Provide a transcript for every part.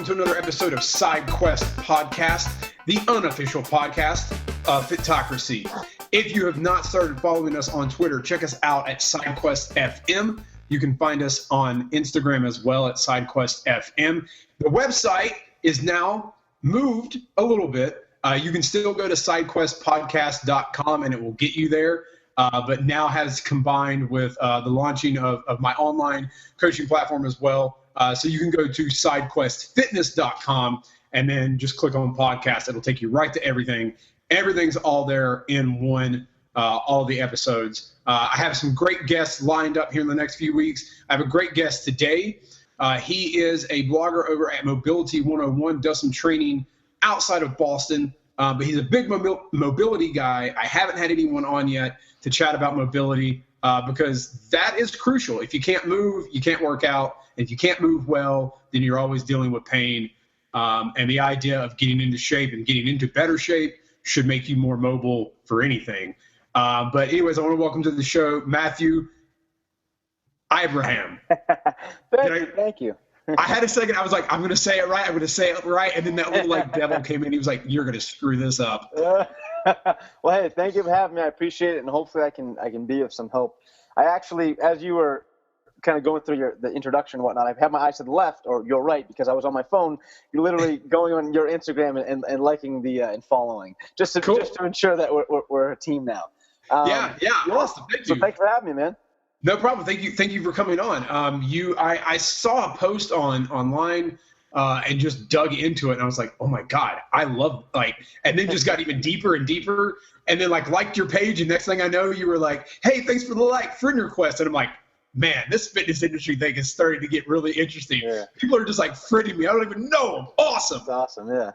to another episode of SideQuest Podcast, the unofficial podcast of Fitocracy. If you have not started following us on Twitter, check us out at SideQuestFM. You can find us on Instagram as well at SideQuestFM. The website is now moved a little bit. You can still go to sidequestpodcast.com and it will get you there. But now has combined with the launching of my online coaching platform as well. So you can go to sidequestfitness.com and then just click on podcast. It'll take you right to everything. Everything's all there in one, all of the episodes. I have some great guests lined up here in the next few weeks. I have a great guest today. He is a blogger over at Mobility 101, does some training outside of Boston, but he's a big mobility guy. I haven't had anyone on yet to chat about mobility because that is crucial. If you can't move, you can't work out. If you can't move well, then you're always dealing with pain. And the idea of getting into shape and getting into better shape should make you more mobile for anything. But anyways, I want to welcome to the show, Matthew Ibrahim. Thank you. I had a second. I was like, I'm going to say it right. I'm going to say it right. And then that little devil came in. He was like, you're going to screw this up. Well, hey, thank you for having me. I appreciate it. And hopefully I can be of some help. I actually, as you were kind of going through the introduction and whatnot, I've had my eyes to the left or your right because I was on my phone. You're literally going on your Instagram and liking and following just to ensure that we're a team now. Yeah. Awesome. Thank you. So thanks for having me, man. No problem. Thank you for coming on. I saw a post online and just dug into it, and I was like, oh my God, I love and then just got even deeper and deeper, and then liked your page, and next thing I know, you were like, hey, thanks for the friend request, and I'm like, man, this fitness industry thing is starting to get really interesting. Yeah. People are just friending me. I don't even know them. Awesome. That's awesome. Yeah.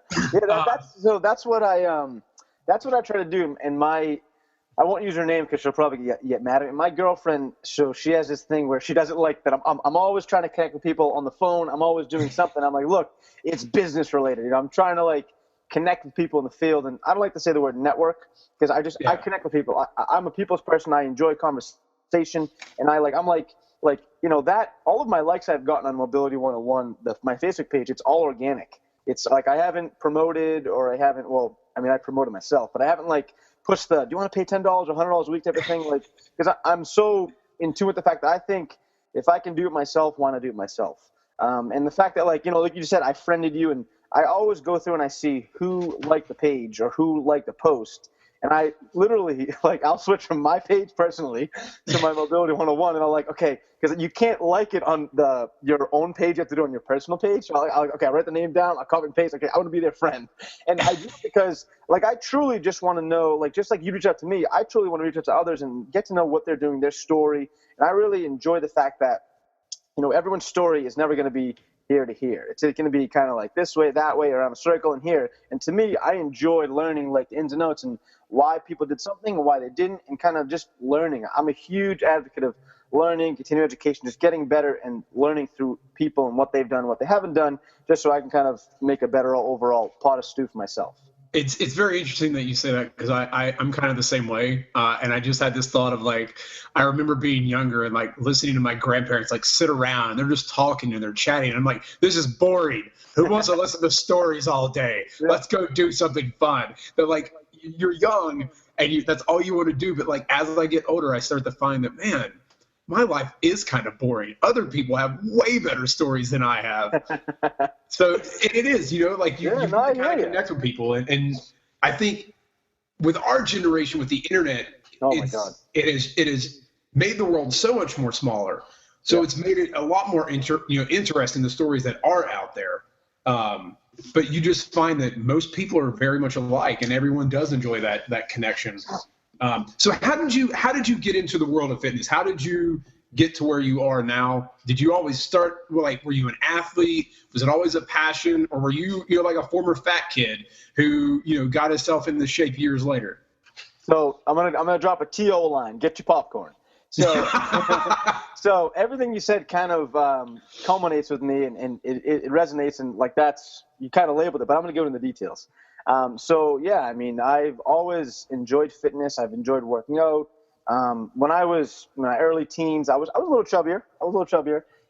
That's what I try to do. And I won't use her name because she'll probably get mad at me. My girlfriend, so she has this thing where she doesn't like that I'm always trying to connect with people on the phone. I'm always doing something. I'm like, look, it's business related. I'm trying to connect with people in the field. And I don't like to say the word network because I connect with people. I'm a people's person. I enjoy conversation. And I'm that all of my likes I've gotten on Mobility 101, my Facebook page, it's all organic. It's I haven't promoted or I haven't, I promoted myself, but I haven't push do you want to pay $10 or $100 a week type of thing? Because I'm so in tune with the fact that I think if I can do it myself, why not do it myself? And the fact that like you just said, I friended you, and I always go through and I see who liked the page or who liked the post. And I literally, I'll switch from my page personally to my Mobility 101, and I'm like, okay, because you can't like it on your own page. You have to do it on your personal page. So I'll write the name down. I'll copy and paste. Okay, I want to be their friend. And I do it because, I truly just want to know, just like you reach out to me, I truly want to reach out to others and get to know what they're doing, their story. And I really enjoy the fact that, everyone's story is never going to be here to here. It's going to be kind of this way, that way, around a circle and here. And to me, I enjoy learning the ins and outs and why people did something and why they didn't, and kind of just learning. I'm a huge advocate of learning, continuing education, just getting better and learning through people and what they've done, what they haven't done, just so I can kind of make a better overall pot of stew for myself. It's very interesting that you say that because I'm kind of the same way. And I just had this thought of I remember being younger and listening to my grandparents sit around and they're just talking and they're chatting. And I'm like, this is boring. Who wants to listen to stories all day? Yeah. Let's go do something fun. But you're young and that's all you want to do. But as I get older, I start to find that, man, my life is kind of boring. Other people have way better stories than I have. So it is, you kind of connect with people. And I think with our generation, with the internet, it has made the world so much more smaller. So it's made it a lot more interesting, the stories that are out there. But you just find that most people are very much alike and everyone does enjoy that connection. So how did you get into the world of fitness? How did you get to where you are now? Did you always start were you an athlete? Was it always a passion, or were you like a former fat kid who got himself into shape years later? So I'm gonna drop a TO line. Get your popcorn. So so everything you said kind of culminates with me, and it resonates, and that's, you kind of labeled it, but I'm gonna go into the details. I've always enjoyed fitness. I've enjoyed working out. When I was in my early teens, I was a little chubbier.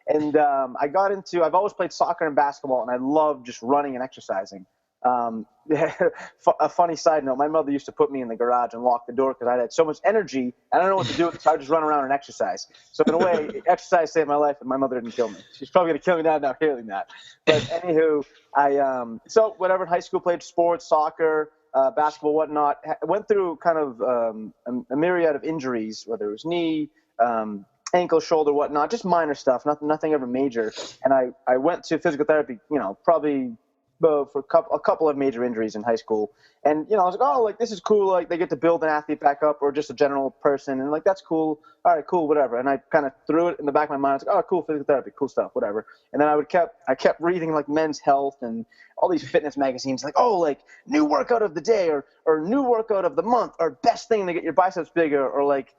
And I've always played soccer and basketball, and I love just running and exercising. A funny side note, my mother used to put me in the garage and lock the door because I had so much energy. I don't know what to do, so I just run around and exercise. So in a way, exercise saved my life, and my mother didn't kill me. She's probably going to kill me now hearing that. But anywho, so whatever, in high school, played sports, soccer, basketball, whatnot. Went through kind of a myriad of injuries, whether it was knee, ankle, shoulder, whatnot, just minor stuff, nothing ever major. And I went to physical therapy, probably for a couple of major injuries in high school. And, I was like, oh, like, this is cool. Like, they get to build an athlete back up, or just a general person. And, like, that's cool. All right, cool, whatever. And I kind of threw it in the back of my mind. I was like, oh, cool, physical therapy, cool stuff, whatever. And then I kept reading, like, Men's Health and all these fitness magazines, like, oh, like, new workout of the day, or new workout of the month, or best thing to get your biceps bigger, or, like,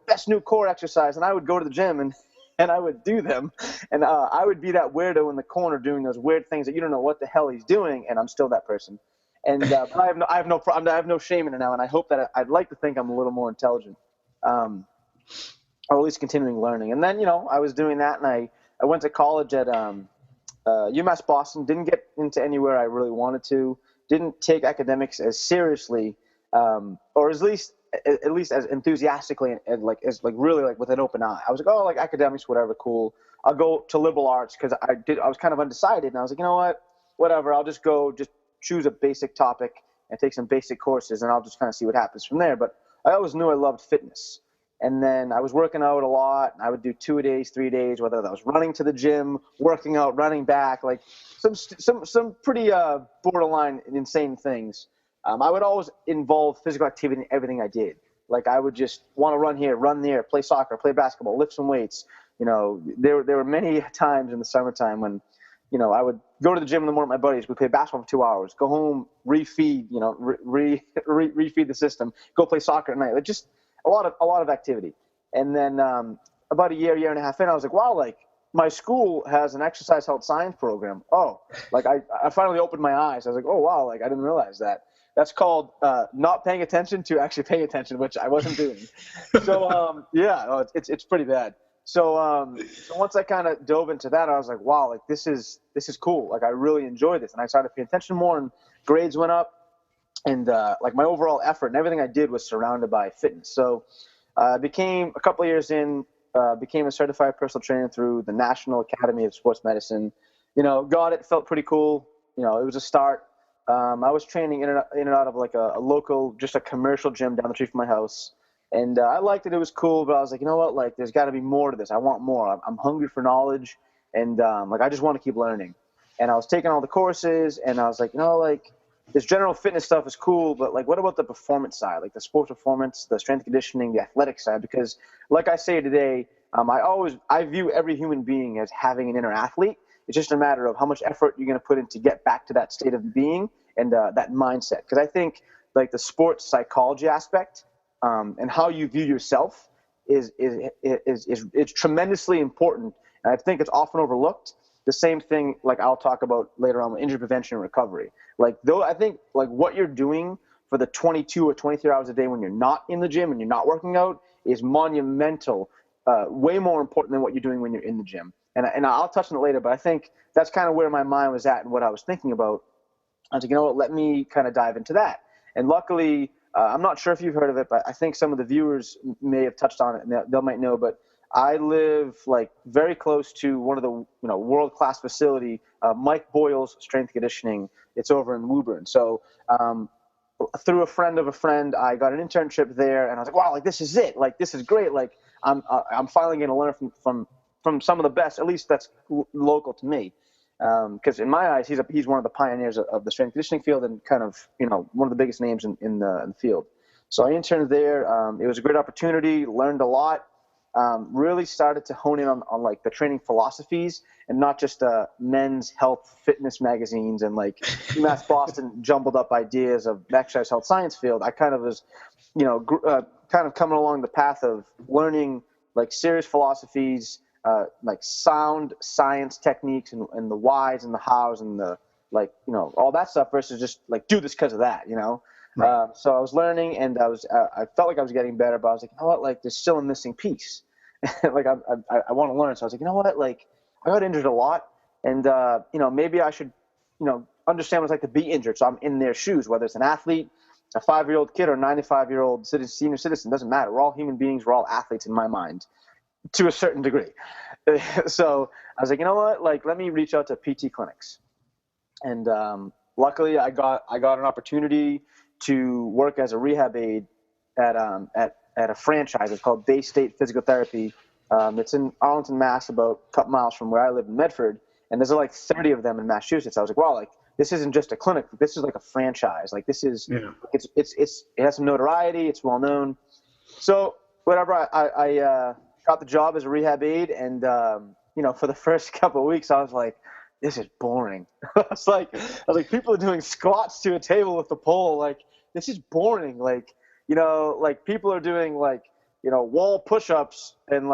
best new core exercise. And I would go to the gym and I would do them. And I would be that weirdo in the corner doing those weird things that you don't know what the hell he's doing, and I'm still that person. And but I have no shame in it now, and I hope that I'd like to think I'm a little more intelligent, or at least continuing learning. And then I was doing that, and I went to college at UMass Boston. Didn't get into anywhere I really wanted to. Didn't take academics as seriously, or at least as enthusiastically and as really with an open eye. I was like, oh, like academics, whatever, cool. I'll go to liberal arts because I was kind of undecided, and I was like, you know what, whatever. I'll just choose a basic topic and take some basic courses, and I'll just kind of see what happens from there. But I always knew I loved fitness. And then I was working out a lot. I would do 2 days, 3 days, whether that was running to the gym, working out, running back, like some pretty borderline insane things. I would always involve physical activity in everything I did. Like, I would just want to run here, run there, play soccer, play basketball, lift some weights. There were many times in the summertime when, I would go to the gym in the morning with my buddies. We'd play basketball for 2 hours, go home, refeed, refeed the system, go play soccer at night. Like, just a lot of activity. And then about a year and a half in, I was like, wow, like, my school has an exercise health science program. Oh, like, I finally opened my eyes. I was like, oh, wow, like, I didn't realize that. That's called not paying attention to actually paying attention, which I wasn't doing. So, it's pretty bad. So once I kind of dove into that, I was like, wow, like, this is cool. Like, I really enjoy this. And I started paying attention more, and grades went up. And like, my overall effort and everything I did was surrounded by fitness. So a couple of years in, became a certified personal trainer through the National Academy of Sports Medicine. Got it, felt pretty cool. It was a start. I was training in and out of like a local, just a commercial gym down the street from my house. And I liked it. It was cool, but I was like, you know what? Like, there's got to be more to this. I want more. I'm hungry for knowledge. And like, I just want to keep learning. And I was taking all the courses, and I was like, like, this general fitness stuff is cool, but like, what about the performance side? Like the sports performance, the strength conditioning, the athletic side? Because like I say today, I view every human being as having an inner athlete. It's just a matter of how much effort you're going to put in to get back to that state of being and that mindset. Because I think like the sports psychology aspect and how you view yourself is tremendously important. And I think it's often overlooked. The same thing, like I'll talk about later on with injury prevention and recovery. Like, though, I think like what you're doing for the 22 or 23 hours a day when you're not in the gym and you're not working out is monumental, way more important than what you're doing when you're in the gym. And I'll touch on it later, but I think that's kind of where my mind was at and what I was thinking about. I was like, you know what, let me kind of dive into that. And luckily, I'm not sure if you've heard of it, but I think some of the viewers may have touched on it and they might know, but I live like very close to one of the world-class facility, Mike Boyle's Strength Conditioning. It's over in Woburn. So through a friend of a friend, I got an internship there, and I was like, wow, like this is it. Like this is great. Like I'm finally going to learn from some of the best, at least that's local to me. Because in my eyes, he's one of the pioneers of the strength conditioning field and kind of one of the biggest names in the field. So I interned there. It was a great opportunity. Learned a lot. Really started to hone in on like the training philosophies and not just men's health fitness magazines and like UMass Boston jumbled up ideas of the exercise health science field. I kind of was, kind of coming along the path of learning like serious philosophies, like sound science techniques and the whys and the hows and the all that stuff versus just like do this because of that, Right. So I was learning and I felt like I was getting better, but I was like, you know what, like there's still a missing piece. Like I want to learn. So I was like, you know what, like I got injured a lot, and maybe I should, understand what it's like to be injured. So I'm in their shoes, whether it's an athlete, a 5-year-old kid, or a 95-year-old senior citizen. Doesn't matter. We're all human beings. We're all athletes in my mind, to a certain degree. So I was like, you know what? Like, let me reach out to PT clinics, and luckily I got an opportunity to work as a rehab aide at a franchise. It's called Bay State Physical Therapy. It's in Arlington, Mass, about a couple miles from where I live in Medford. And there's like 30 of them in Massachusetts. I was like, wow, like this isn't just a clinic. This is like a franchise. Like this is, it has some notoriety. It's well known. So whatever, I got the job as a rehab aide. And, for the first couple of weeks, I was like, this is boring. I was like, people are doing squats to a table with a pole. Like, this is boring. Like, like people are doing like, wall push-ups and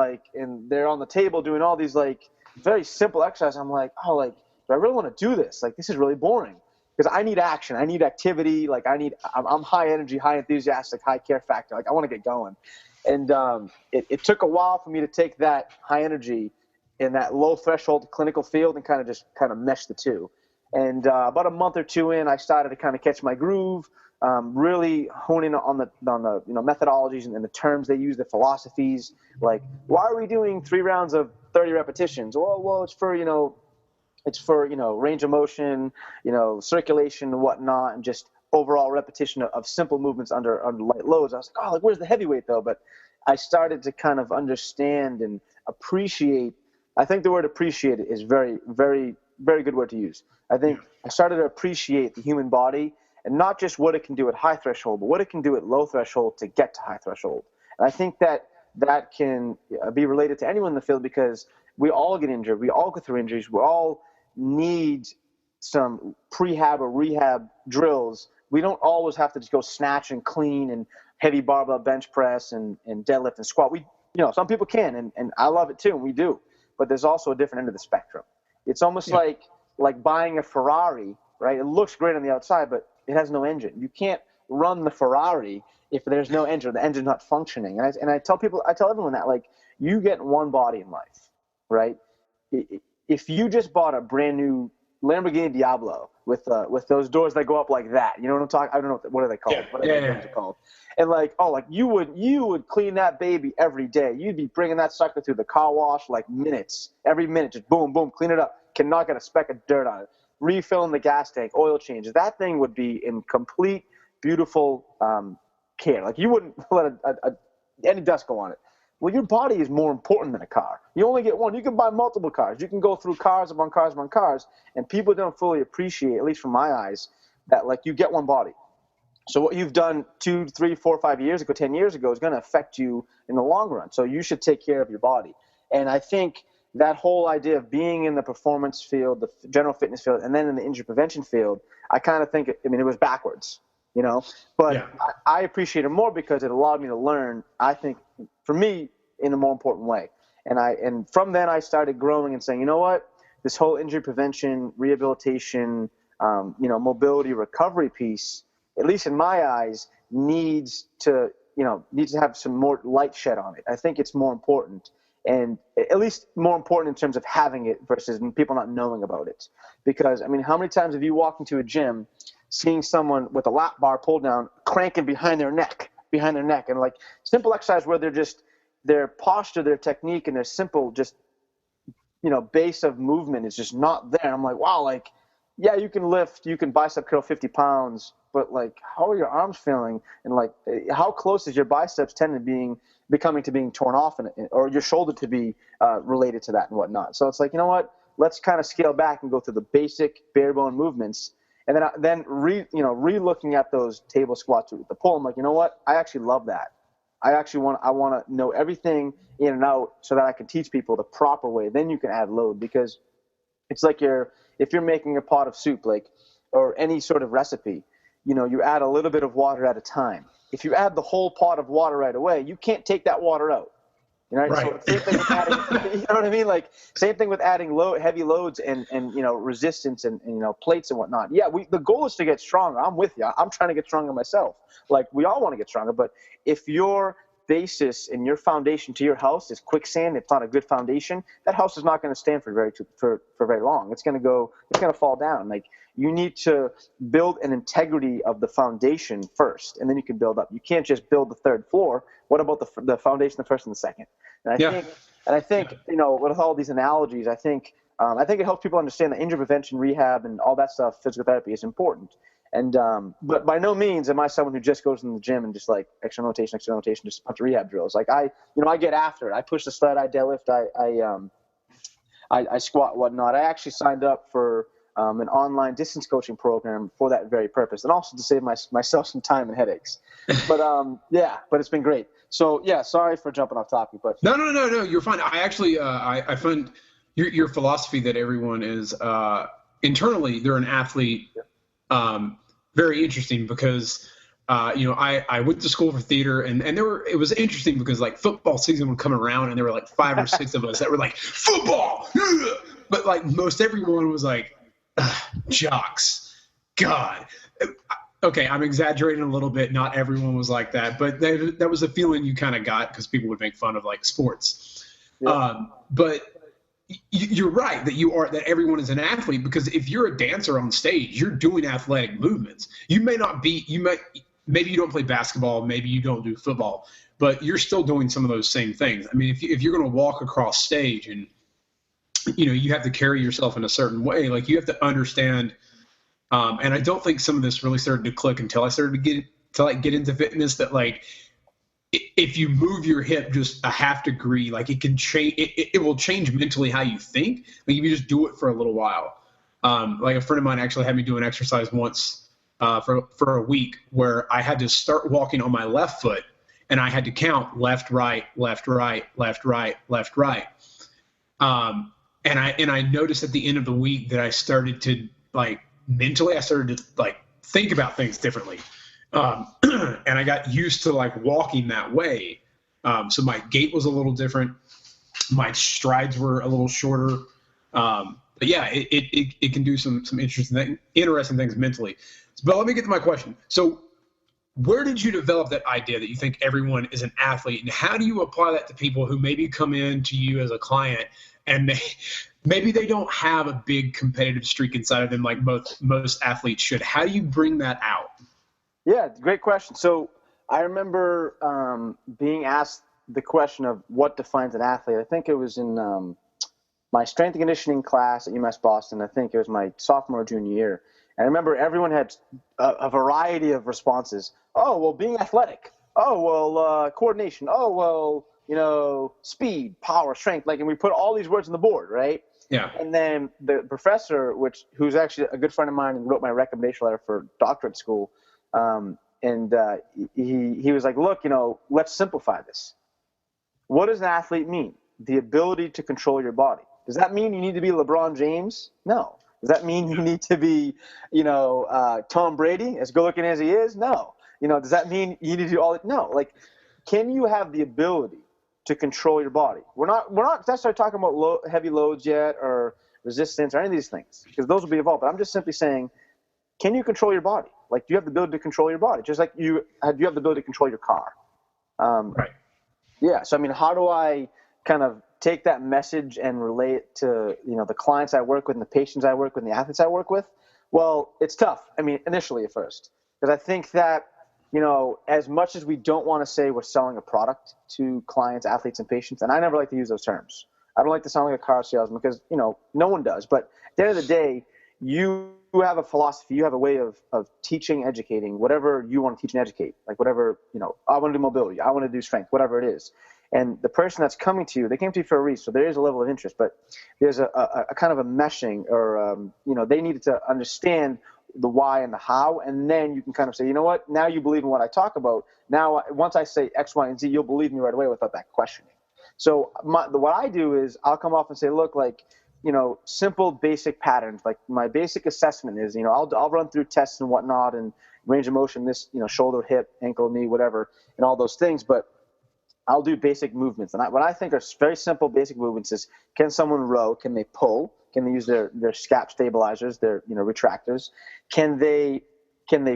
they're on the table doing all these like very simple exercises. I'm like, oh, like, do I really want to do this? Like, this is really boring because I need action. I need activity. Like I'm high energy, high enthusiastic, high care factor. Like I want to get going. And it took a while for me to take that high energy in that low threshold clinical field and kind of mesh the two. And about a month or two in, I started to kind of catch my groove, really honing on the methodologies and the terms they use, the philosophies. Like, why are we doing 3 rounds of 30 repetitions? Well, it's for range of motion, circulation and whatnot, and just overall repetition of simple movements under light loads. I was like, oh, like where's the heavyweight though? But I started to kind of understand and appreciate. I think the word appreciate is very, very, very good word to use. I think I started to appreciate the human body and not just what it can do at high threshold, but what it can do at low threshold to get to high threshold. And I think that can be related to anyone in the field because we all get injured. We all go through injuries. We all need some prehab or rehab drills. We don't always have to just go snatch and clean and heavy barbell bench press and deadlift and squat. Some people can, and I love it too, and we do. But there's also a different end of the spectrum. It's almost like buying a Ferrari, right? It looks great on the outside, but it has no engine. You can't run the Ferrari if there's no engine, the engine's not functioning. And I tell everyone that, like, you get one body in life, right? If you just bought a brand new Lamborghini Diablo with those doors that go up like that, you know what I'm talking? I don't know what are they called? What are those called? And you would clean that baby every day. You'd be bringing that sucker through the car wash like minutes, every minute, just boom, boom, clean it up. Cannot get a speck of dirt on it. Refilling the gas tank, oil changes. That thing would be in complete, beautiful care. Like you wouldn't let any dust go on it. Well, your body is more important than a car. You only get one. You can buy multiple cars. You can go through cars upon cars upon cars, and people don't fully appreciate, at least from my eyes, that like you get one body. So what you've done 2, 3, 4, 5 years ago, 10 years ago is going to affect you in the long run. So you should take care of your body. And I think that whole idea of being in the performance field, the general fitness field, and then in the injury prevention field, I kind of think, it was backwards, But I appreciate it more because it allowed me to learn, I think, for me, in a more important way. And from then I started growing and saying, you know what, this whole injury prevention, rehabilitation, mobility recovery piece, at least in my eyes, needs to have some more light shed on it. I think it's more important, and at least more important in terms of having it versus people not knowing about it. Because, how many times have you walked into a gym seeing someone with a lap bar pulled down, cranking behind their neck, and like simple exercise where their posture, their technique, and their simple base of movement is just not there. I'm like, wow, like, yeah, you can lift, you can bicep curl 50 pounds, but like, how are your arms feeling? And like, how close is your biceps becoming torn off, or your shoulder to be related to that and whatnot? So it's like, you know what? Let's kind of scale back and go through the basic bare bone movements, and then re-looking at those table squats with the pull. I'm like, you know what? I actually love that. I want to know everything in and out so that I can teach people the proper way. Then you can add load, because it's like if you're making a pot of soup, or any sort of recipe, you add a little bit of water at a time. If you add the whole pot of water right away, you can't take that water out. Right? So same thing with adding, you know what I mean? Like, same thing with adding heavy loads and resistance and plates and whatnot. Yeah, the goal is to get stronger. I'm with you. I'm trying to get stronger myself. Like, we all want to get stronger, but if you're basis and your foundation to your house is quicksand, it's not a good foundation, that house is not going to stand for very long. It's going to fall down. Like, you need to build an integrity of the foundation first, and then you can build up. You can't just build the third floor. What about the foundation, the first and the second? And I think, you know, with all these analogies, I think it helps people understand that injury prevention, rehab, and all that stuff, physical therapy is important. And but by no means am I someone who just goes in the gym and just like external rotation, just a bunch of rehab drills. Like, I get after it. I push the sled, I deadlift, I squat, whatnot. I actually signed up for an online distance coaching program for that very purpose, and also to save myself some time and headaches. But but it's been great. So yeah, sorry for jumping off topic, but no, you're fine. I actually I find your philosophy that everyone is internally they're an athlete. Very interesting because, you know, I went to school for theater and it was interesting because like football season would come around and there were like 5 or 6 of us that were like football, but like most everyone was like jocks. God. Okay. I'm exaggerating a little bit. Not everyone was like that, but that was a feeling you kind of got because people would make fun of like sports. Yeah. But you're right that everyone is an athlete, because if you're a dancer on stage, you're doing athletic movements. Maybe you don't play basketball, maybe you don't do football, but you're still doing some of those same things. I mean, if you're going to walk across stage and, you know, you have to carry yourself in a certain way, like you have to understand. And I don't think some of this really started to click until I started to get into fitness, that like, if you move your hip just a half degree, like it can change, it will change mentally how you think. Like if you just do it for a little while. Like a friend of mine actually had me do an exercise once for a week where I had to start walking on my left foot and I had to count left, right, left, right, left, right, left, right. And I noticed at the end of the week that I started to like mentally, I started to like think about things differently. And I got used to like walking that way. So my gait was a little different. My strides were a little shorter. But yeah, it can do some interesting things mentally. But let me get to my question. So where did you develop that idea that you think everyone is an athlete, and how do you apply that to people who maybe come in to you as a client and maybe they don't have a big competitive streak inside of them like most athletes should? How do you bring that out? Yeah, great question. So I remember being asked the question of what defines an athlete. I think it was in my strength and conditioning class at UMass Boston. I think it was my sophomore or junior year. And I remember everyone had a variety of responses. Oh, well, being athletic. Oh, well, coordination. Oh, well, you know, speed, power, strength. Like, and we put all these words on the board, right? Yeah. And then the professor, who's actually a good friend of mine and wrote my recommendation letter for doctorate school, he was like, look, you know, let's simplify this. What does an athlete mean? The ability to control your body. Does that mean you need to be LeBron James? No. Does that mean you need to be, you know, Tom Brady, as good looking as he is? No. You know, does that mean you need to do all that? No. Like, can you have the ability to control your body? We're not necessarily talking about heavy loads yet or resistance or any of these things, because those will be evolved. But I'm just simply saying, can you control your body? Like, do you have the ability to control your body? Just like you have the ability to control your car. Right. Yeah. So, I mean, how do I kind of take that message and relate it to, you know, the clients I work with and the patients I work with and the athletes I work with? Well, it's tough. I mean, initially at first, because I think that, you know, as much as we don't want to say we're selling a product to clients, athletes, and patients, and I never like to use those terms. I don't like to sound like a car salesman because, you know, no one does. But at the end of the day, you have a philosophy, you have a way of teaching, educating, whatever you want to teach and educate, like whatever, you know, I want to do mobility, I want to do strength, whatever it is. And the person that's coming to you, they came to you for a reason. So there is a level of interest, but there's a kind of a meshing or, you know, they needed to understand the why and the how. And then you can kind of say, you know what, now you believe in what I talk about. Now, once I say X, Y, and Z, you'll believe me right away without that questioning. So what I do is I'll come off and say, look, like, you know, simple, basic patterns. Like my basic assessment is, you know, I'll run through tests and whatnot and range of motion, this, you know, shoulder, hip, ankle, knee, whatever, and all those things. But I'll do basic movements. And what I think are very simple, basic movements is, can someone row? Can they pull? Can they use their scap stabilizers, their, you know, retractors? Can they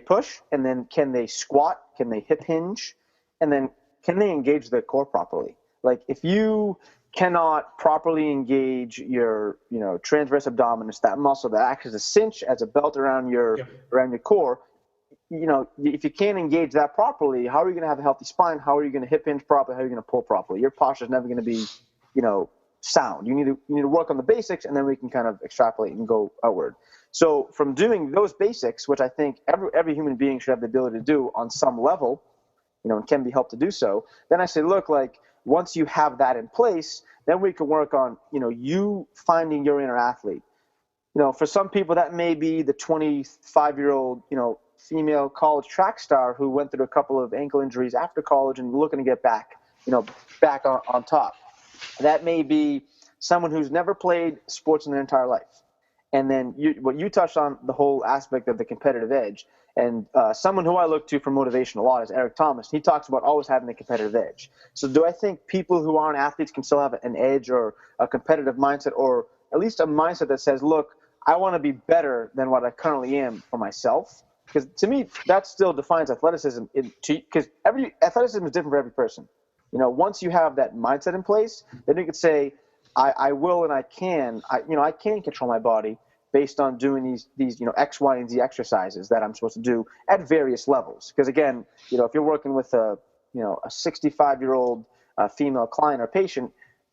push? And then can they squat? Can they hip hinge? And then can they engage the core properly? Like if you cannot properly engage your, transverse abdominis, that muscle that acts as a cinch, as a belt around your core, if you can't engage that properly, how are you going to have a healthy spine? How are you going to hip hinge properly? How are you going to pull properly? Your posture is never going to be, sound. You need to work on the basics, and then we can kind of extrapolate and go outward. So from doing those basics, which I think every human being should have the ability to do on some level, and can be helped to do so, then I say, look, like once you have that in place, then we can work on, you finding your inner athlete. For some people that may be the 25-year-old, female college track star who went through a couple of ankle injuries after college and looking to get back, back on top. That may be someone who's never played sports in their entire life. And then what you touched on, the whole aspect of the competitive edge. And someone who I look to for motivation a lot is Eric Thomas. He talks about always having the competitive edge. So do I think people who aren't athletes can still have an edge or a competitive mindset, or at least a mindset that says, look, I want to be better than what I currently am for myself? Because to me, that still defines athleticism. Because every athleticism is different for every person. Once you have that mindset in place, then you could say, I will and I can. I can control my body based on doing these X, Y, and Z exercises that I'm supposed to do at various levels. Because again, if you're working with a 65-year-old female client or patient,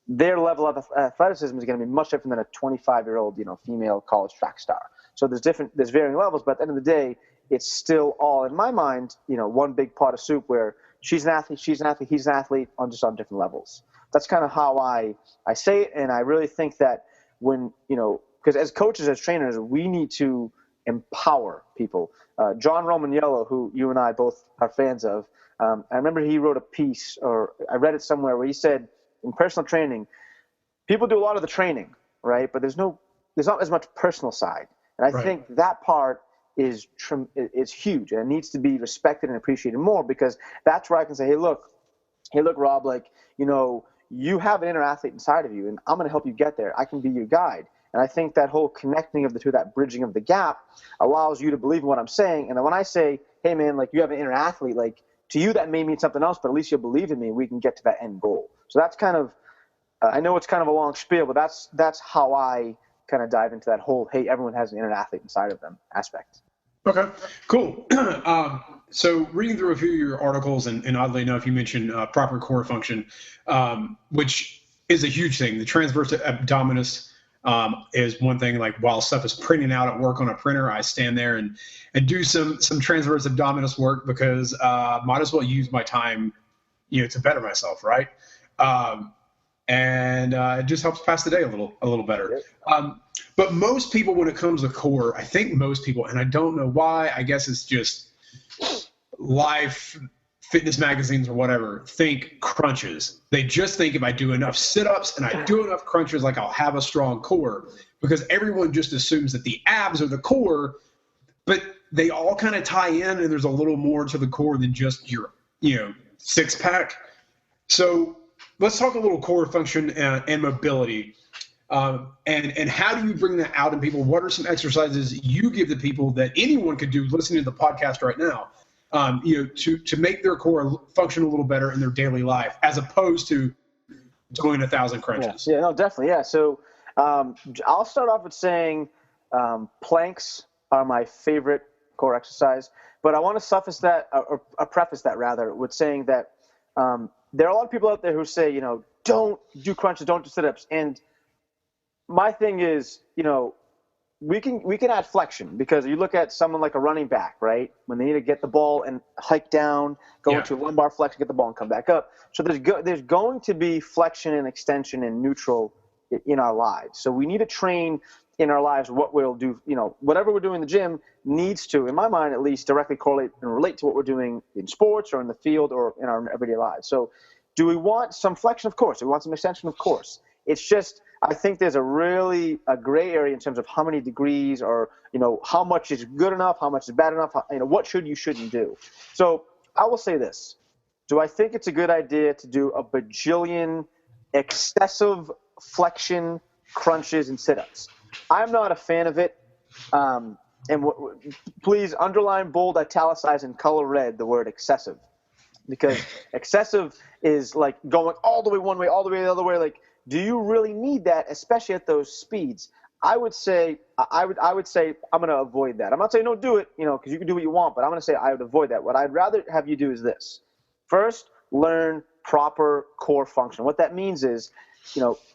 their level of athleticism is going to be much different than a 25-year-old female college track star. So there's varying levels, but at the end of the day, it's still all, in my mind, one big pot of soup where she's an athlete, he's an athlete on different levels. That's kind of how I say it, and I really think that when, because as coaches, as trainers, we need to empower people. John Romaniello, who you and I both are fans of, I remember he wrote a piece, or I read it somewhere, where he said, in personal training, people do a lot of the training, right? But there's not as much personal side. And I think that part is huge, and it needs to be respected and appreciated more, because that's where I can say, hey, look, Rob, like, you have an inner athlete inside of you, and I'm going to help you get there. I can be your guide. And I think that whole connecting of the two, that bridging of the gap, allows you to believe in what I'm saying. And then when I say, hey, man, like, you have an inner athlete, like, to you that may mean something else, but at least you'll believe in me, and we can get to that end goal. So that's kind of, I know it's kind of a long spiel, but that's how I kind of dive into that whole, hey, everyone has an inner athlete inside of them aspect. Okay, cool. So reading through a few of your articles, and oddly enough, you mentioned proper core function, which is a huge thing. The transverse abdominis is one thing. Like, while stuff is printing out at work on a printer, I stand there and do some transverse abdominis work, because might as well use my time, to better myself, right? And it just helps pass the day a little better. But most people, when it comes to core, I think most people, and I don't know why, I guess it's just life, fitness magazines or whatever, think crunches. They just think if I do enough sit-ups and I do enough crunches, like, I'll have a strong core, because everyone just assumes that the abs are the core, but they all kind of tie in, and there's a little more to the core than just your, six-pack. So let's talk a little core function and mobility. And how do you bring that out in people? What are some exercises you give to people that anyone could do listening to the podcast right now, to make their core function a little better in their daily life, as opposed to doing 1,000 crunches? Yeah, no, definitely. Yeah. So I'll start off with saying planks are my favorite core exercise, but I want to preface that rather with saying that there are a lot of people out there who say, don't do crunches, don't do sit-ups. And my thing is, we can add flexion, because you look at someone like a running back, right? When they need to get the ball and hike down, go into lumbar flexion, get the ball and come back up. So there's going to be flexion and extension and neutral in our lives. So we need to train in our lives what we'll do. Whatever we're doing in the gym needs to, in my mind at least, directly correlate and relate to what we're doing in sports or in the field or in our everyday lives. So do we want some flexion? Of course. Do we want some extension? Of course. It's just, I think there's a gray area in terms of how many degrees, or, how much is good enough, how much is bad enough, what shouldn't do. So I will say this. Do I think it's a good idea to do a bajillion excessive flexion, crunches, and sit-ups? I'm not a fan of it. Please underline, bold, italicize, and color red the word excessive. because excessive is like going all the way one way, all the way the other way. Like, do you really need that, especially at those speeds? I would say I'm going to avoid that. I'm not saying don't do it, because you can do what you want, but I'm going to say I would avoid that. What I'd rather have you do is this. First, learn proper core function. What that means is,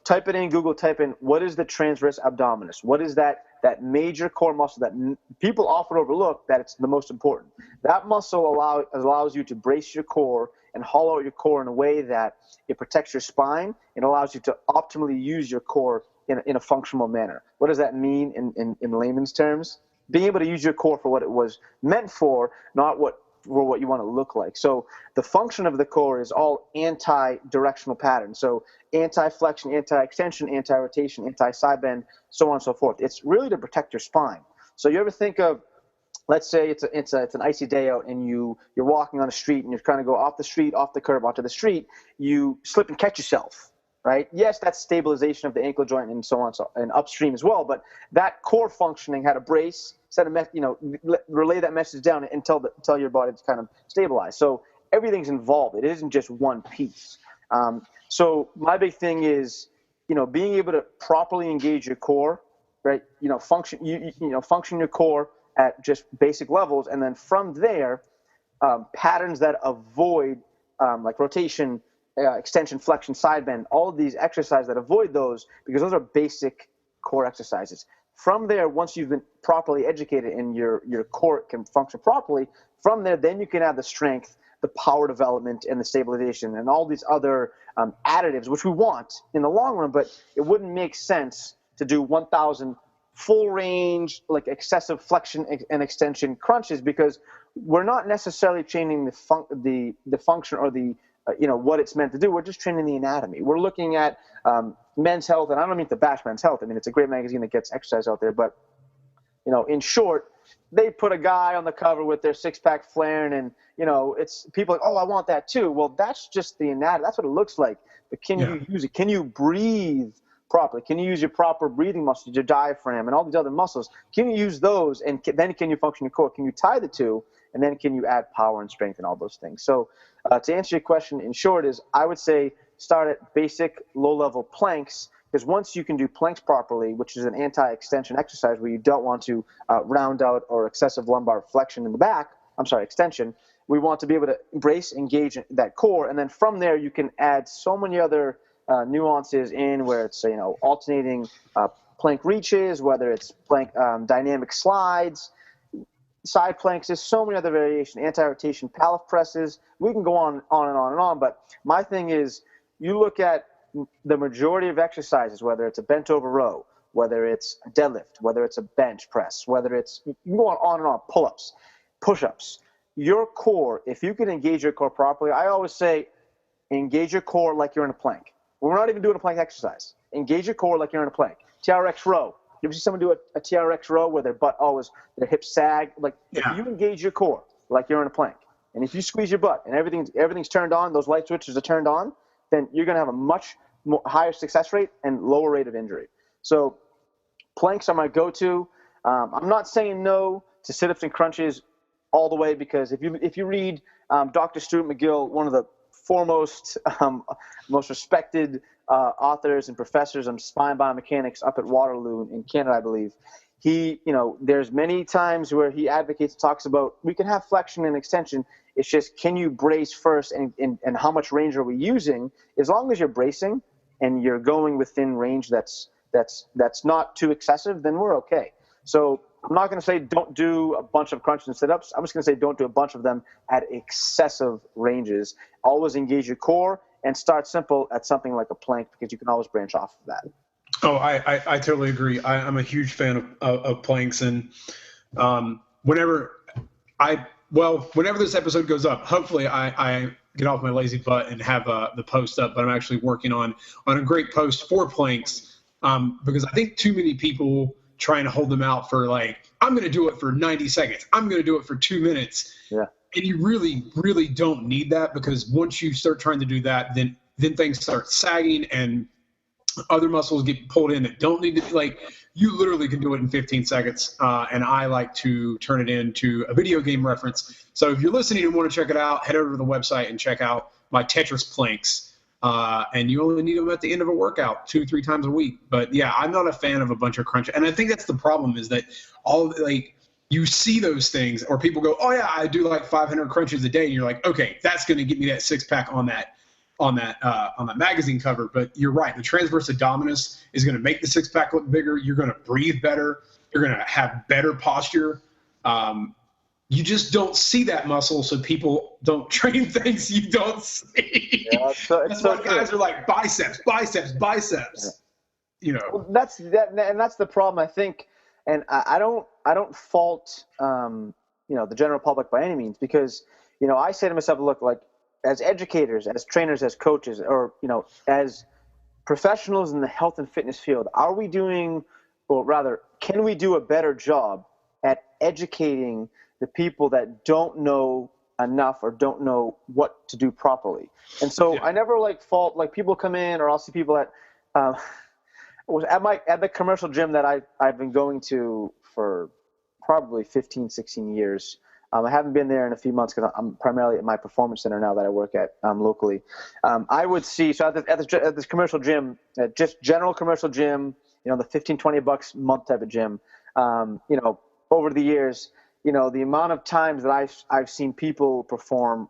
type it in Google, type in what is the transverse abdominis? What is that major core muscle that people often overlook that it's the most important? That muscle allows you to brace your core and hollow out your core in a way that it protects your spine and allows you to optimally use your core in a functional manner. What does that mean in layman's terms? Being able to use your core for what it was meant for, not for what you want to look like. So the function of the core is all anti-directional patterns. So anti-flexion, anti-extension, anti-rotation, anti-side bend, so on and so forth. It's really to protect your spine. So you ever think of, let's say it's an icy day out and you're walking on the street and you're trying to go off the curb onto the street, you slip and catch yourself, right? Yes, that's stabilization of the ankle joint and so on, and upstream as well. But that core functioning had a brace, relay that message down and tell your body to kind of stabilize. So everything's involved. It isn't just one piece. So my big thing is, being able to properly engage your core, right? Function your core at just basic levels, and then from there, patterns that avoid like rotation, extension, flexion, side bend, all of these exercises that avoid those, because those are basic core exercises. From there, once you've been properly educated and your core can function properly, from there, then you can add the strength, the power development, and the stabilization, and all these other additives, which we want in the long run, but it wouldn't make sense to do 1,000 full range, like excessive flexion and extension crunches, because we're not necessarily training the function or the what it's meant to do. We're just training the anatomy. We're looking at Men's Health, and I don't mean to bash Men's Health. I mean, it's a great magazine that gets exercise out there, but in short, they put a guy on the cover with their six-pack flaring, and it's people like, oh, I want that too. Well, that's just the anatomy. That's what it looks like. But can you use it? Can you breathe properly? Can you use your proper breathing muscles, your diaphragm, and all these other muscles? Can you use those, and then can you function your core? Can you tie the two, and then can you add power and strength and all those things? So to answer your question, in short, is I would say start at basic low-level planks, because once you can do planks properly, which is an anti-extension exercise where you don't want to round out or excessive lumbar flexion in the back, extension, we want to be able to brace, engage that core, and then from there you can add so many other nuances in where it's alternating plank reaches, whether it's plank dynamic slides, side planks. There's so many other variations, anti-rotation pallet presses. We can go on and on and on and on, but my thing is, you look at the majority of exercises, whether it's a bent over row, whether it's a deadlift, whether it's a bench press, whether it's, you go on and on, pull-ups, push-ups. Your core, if you can engage your core properly, I always say engage your core like you're in a plank. We're not even doing a plank exercise. Engage your core like you're in a plank. TRX row. You ever see someone do a TRX row where their butt their hips sag? Like, if you engage your core like you're in a plank, and if you squeeze your butt and everything's turned on, those light switches are turned on, then you're going to have a much higher success rate and lower rate of injury. So planks are my go-to. I'm not saying no to sit-ups and crunches all the way, because if you read Dr. Stuart McGill, one of the foremost, most respected authors and professors on spine biomechanics up at Waterloo in Canada, I believe, there's many times where he advocates, talks about, we can have flexion and extension. It's just, can you brace first, and how much range are we using? As long as you're bracing and you're going within range that's not too excessive, then we're okay. So I'm not going to say don't do a bunch of crunches and sit-ups. I'm just going to say don't do a bunch of them at excessive ranges. Always engage your core and start simple at something like a plank, because you can always branch off of that. Oh, I totally agree. I'm a huge fan of planks, and whenever this episode goes up, hopefully I get off my lazy butt and have the post up, but I'm actually working on a great post for planks, because I think too many people trying to hold them out for, like, I'm going to do it for 90 seconds. I'm going to do it for 2 minutes. Yeah. And you really, really don't need that, because once you start trying to do that, then things start sagging, and other muscles get pulled in that don't need to be, like, you literally can do it in 15 seconds. And I like to turn it into a video game reference. So if you're listening and want to check it out, head over to the website and check out my Tetris planks. And you only need them at the end of a workout 2-3 times a week. But yeah, I'm not a fan of a bunch of crunch. And I think that's the problem, is that you see those things, or people go, oh yeah, I do like 500 crunches a day. And you're like, okay, that's going to get me that 6-pack on that magazine cover. But you're right. The transverse abdominis is going to make the 6-pack look bigger. You're going to breathe better. You're going to have better posture. You just don't see that muscle, so people don't train things you don't see. Yeah, that's why guys are like biceps. You know, well, that's the problem, I think. And I don't fault the general public by any means, because I say to myself, look, like, as educators, as trainers, as coaches, or as professionals in the health and fitness field, can we do a better job at educating the people that don't know enough or don't know what to do properly? And so I never fault, people come in, or I'll see people at at the commercial gym that I've been going to for probably 15, 16 years. I haven't been there in a few months because I'm primarily at my performance center now that I work at locally. I would see, so at this commercial gym, just general commercial gym, the $15, $20 a month type of gym, over the years, the amount of times that I've seen people perform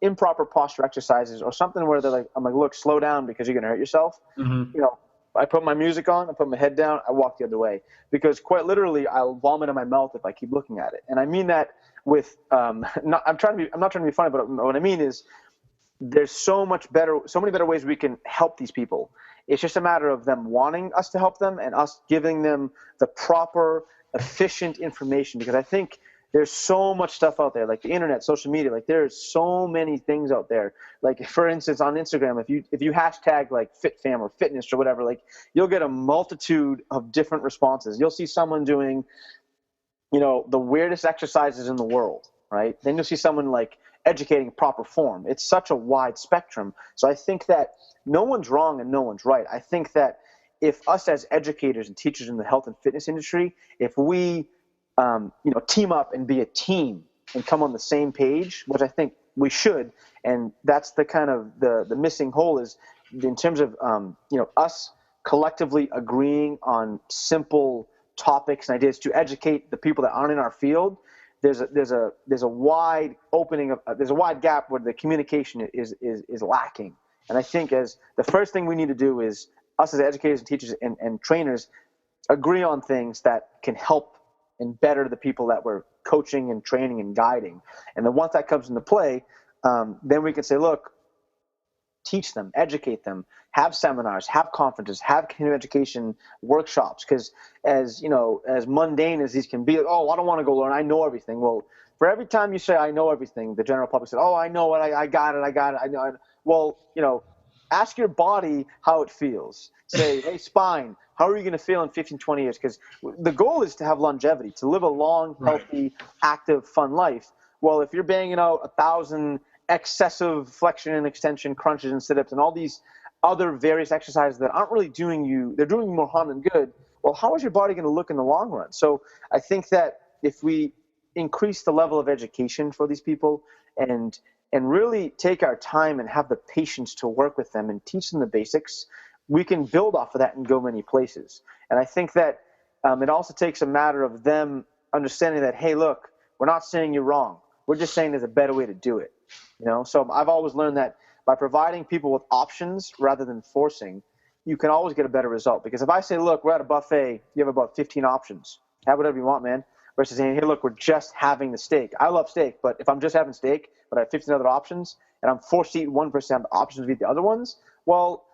improper posture exercises, or something where they're like, I'm like, look, slow down because you're going to hurt yourself. Mm-hmm. I put my music on, I put my head down, I walk the other way, because quite literally I'll vomit in my mouth if I keep looking at it. And I mean that with I'm not trying to be funny, but what I mean is there's so many better ways we can help these people. It's just a matter of them wanting us to help them and us giving them the proper, efficient information, because I think there's so much stuff out there, like the internet, social media, like there's so many things out there. Like, for instance, on Instagram, if you hashtag like FitFam or fitness or whatever, like, you'll get a multitude of different responses. You'll see someone doing, the weirdest exercises in the world, right? Then you'll see someone like educating proper form. It's such a wide spectrum. So I think that no one's wrong and no one's right. I think that if us as educators and teachers in the health and fitness industry, if we team up and be a team and come on the same page, which I think we should, and that's the kind of the missing hole, is in terms of us collectively agreeing on simple topics and ideas to educate the people that aren't in our field. There's a wide opening there's a wide gap where the communication is lacking. And I think as the first thing we need to do is us as educators and teachers and trainers agree on things that can help and better the people that we're coaching and training and guiding. And then once that comes into play, then we can say, look, teach them, educate them, have seminars, have conferences, have continuing education workshops. Because as mundane as these can be, oh, I don't want to go learn, I know everything. Well, for every time you say I know everything, the general public said, oh, I know it, I got it, I know it. Well, ask your body how it feels. Say, hey, spine, how are you going to feel in 15, 20 years? Because the goal is to have longevity, to live a long, healthy, active, fun life. Well, if you're banging out 1,000 excessive flexion and extension crunches and sit-ups and all these other various exercises that aren't really they're doing more harm than good, well, how is your body going to look in the long run? So I think that if we increase the level of education for these people and really take our time and have the patience to work with them and teach them the basics, we can build off of that and go many places. And I think that it also takes a matter of them understanding that, hey, look, we're not saying you're wrong. We're just saying there's a better way to do it. So I've always learned that by providing people with options rather than forcing, you can always get a better result. Because if I say, look, we're at a buffet, you have about 15 options. Have whatever you want, man. Versus saying, hey, look, we're just having the steak. I love steak, but if I'm just having steak, but I have 15 other options, and I'm forced to eat 1%, the options to eat the other ones, well,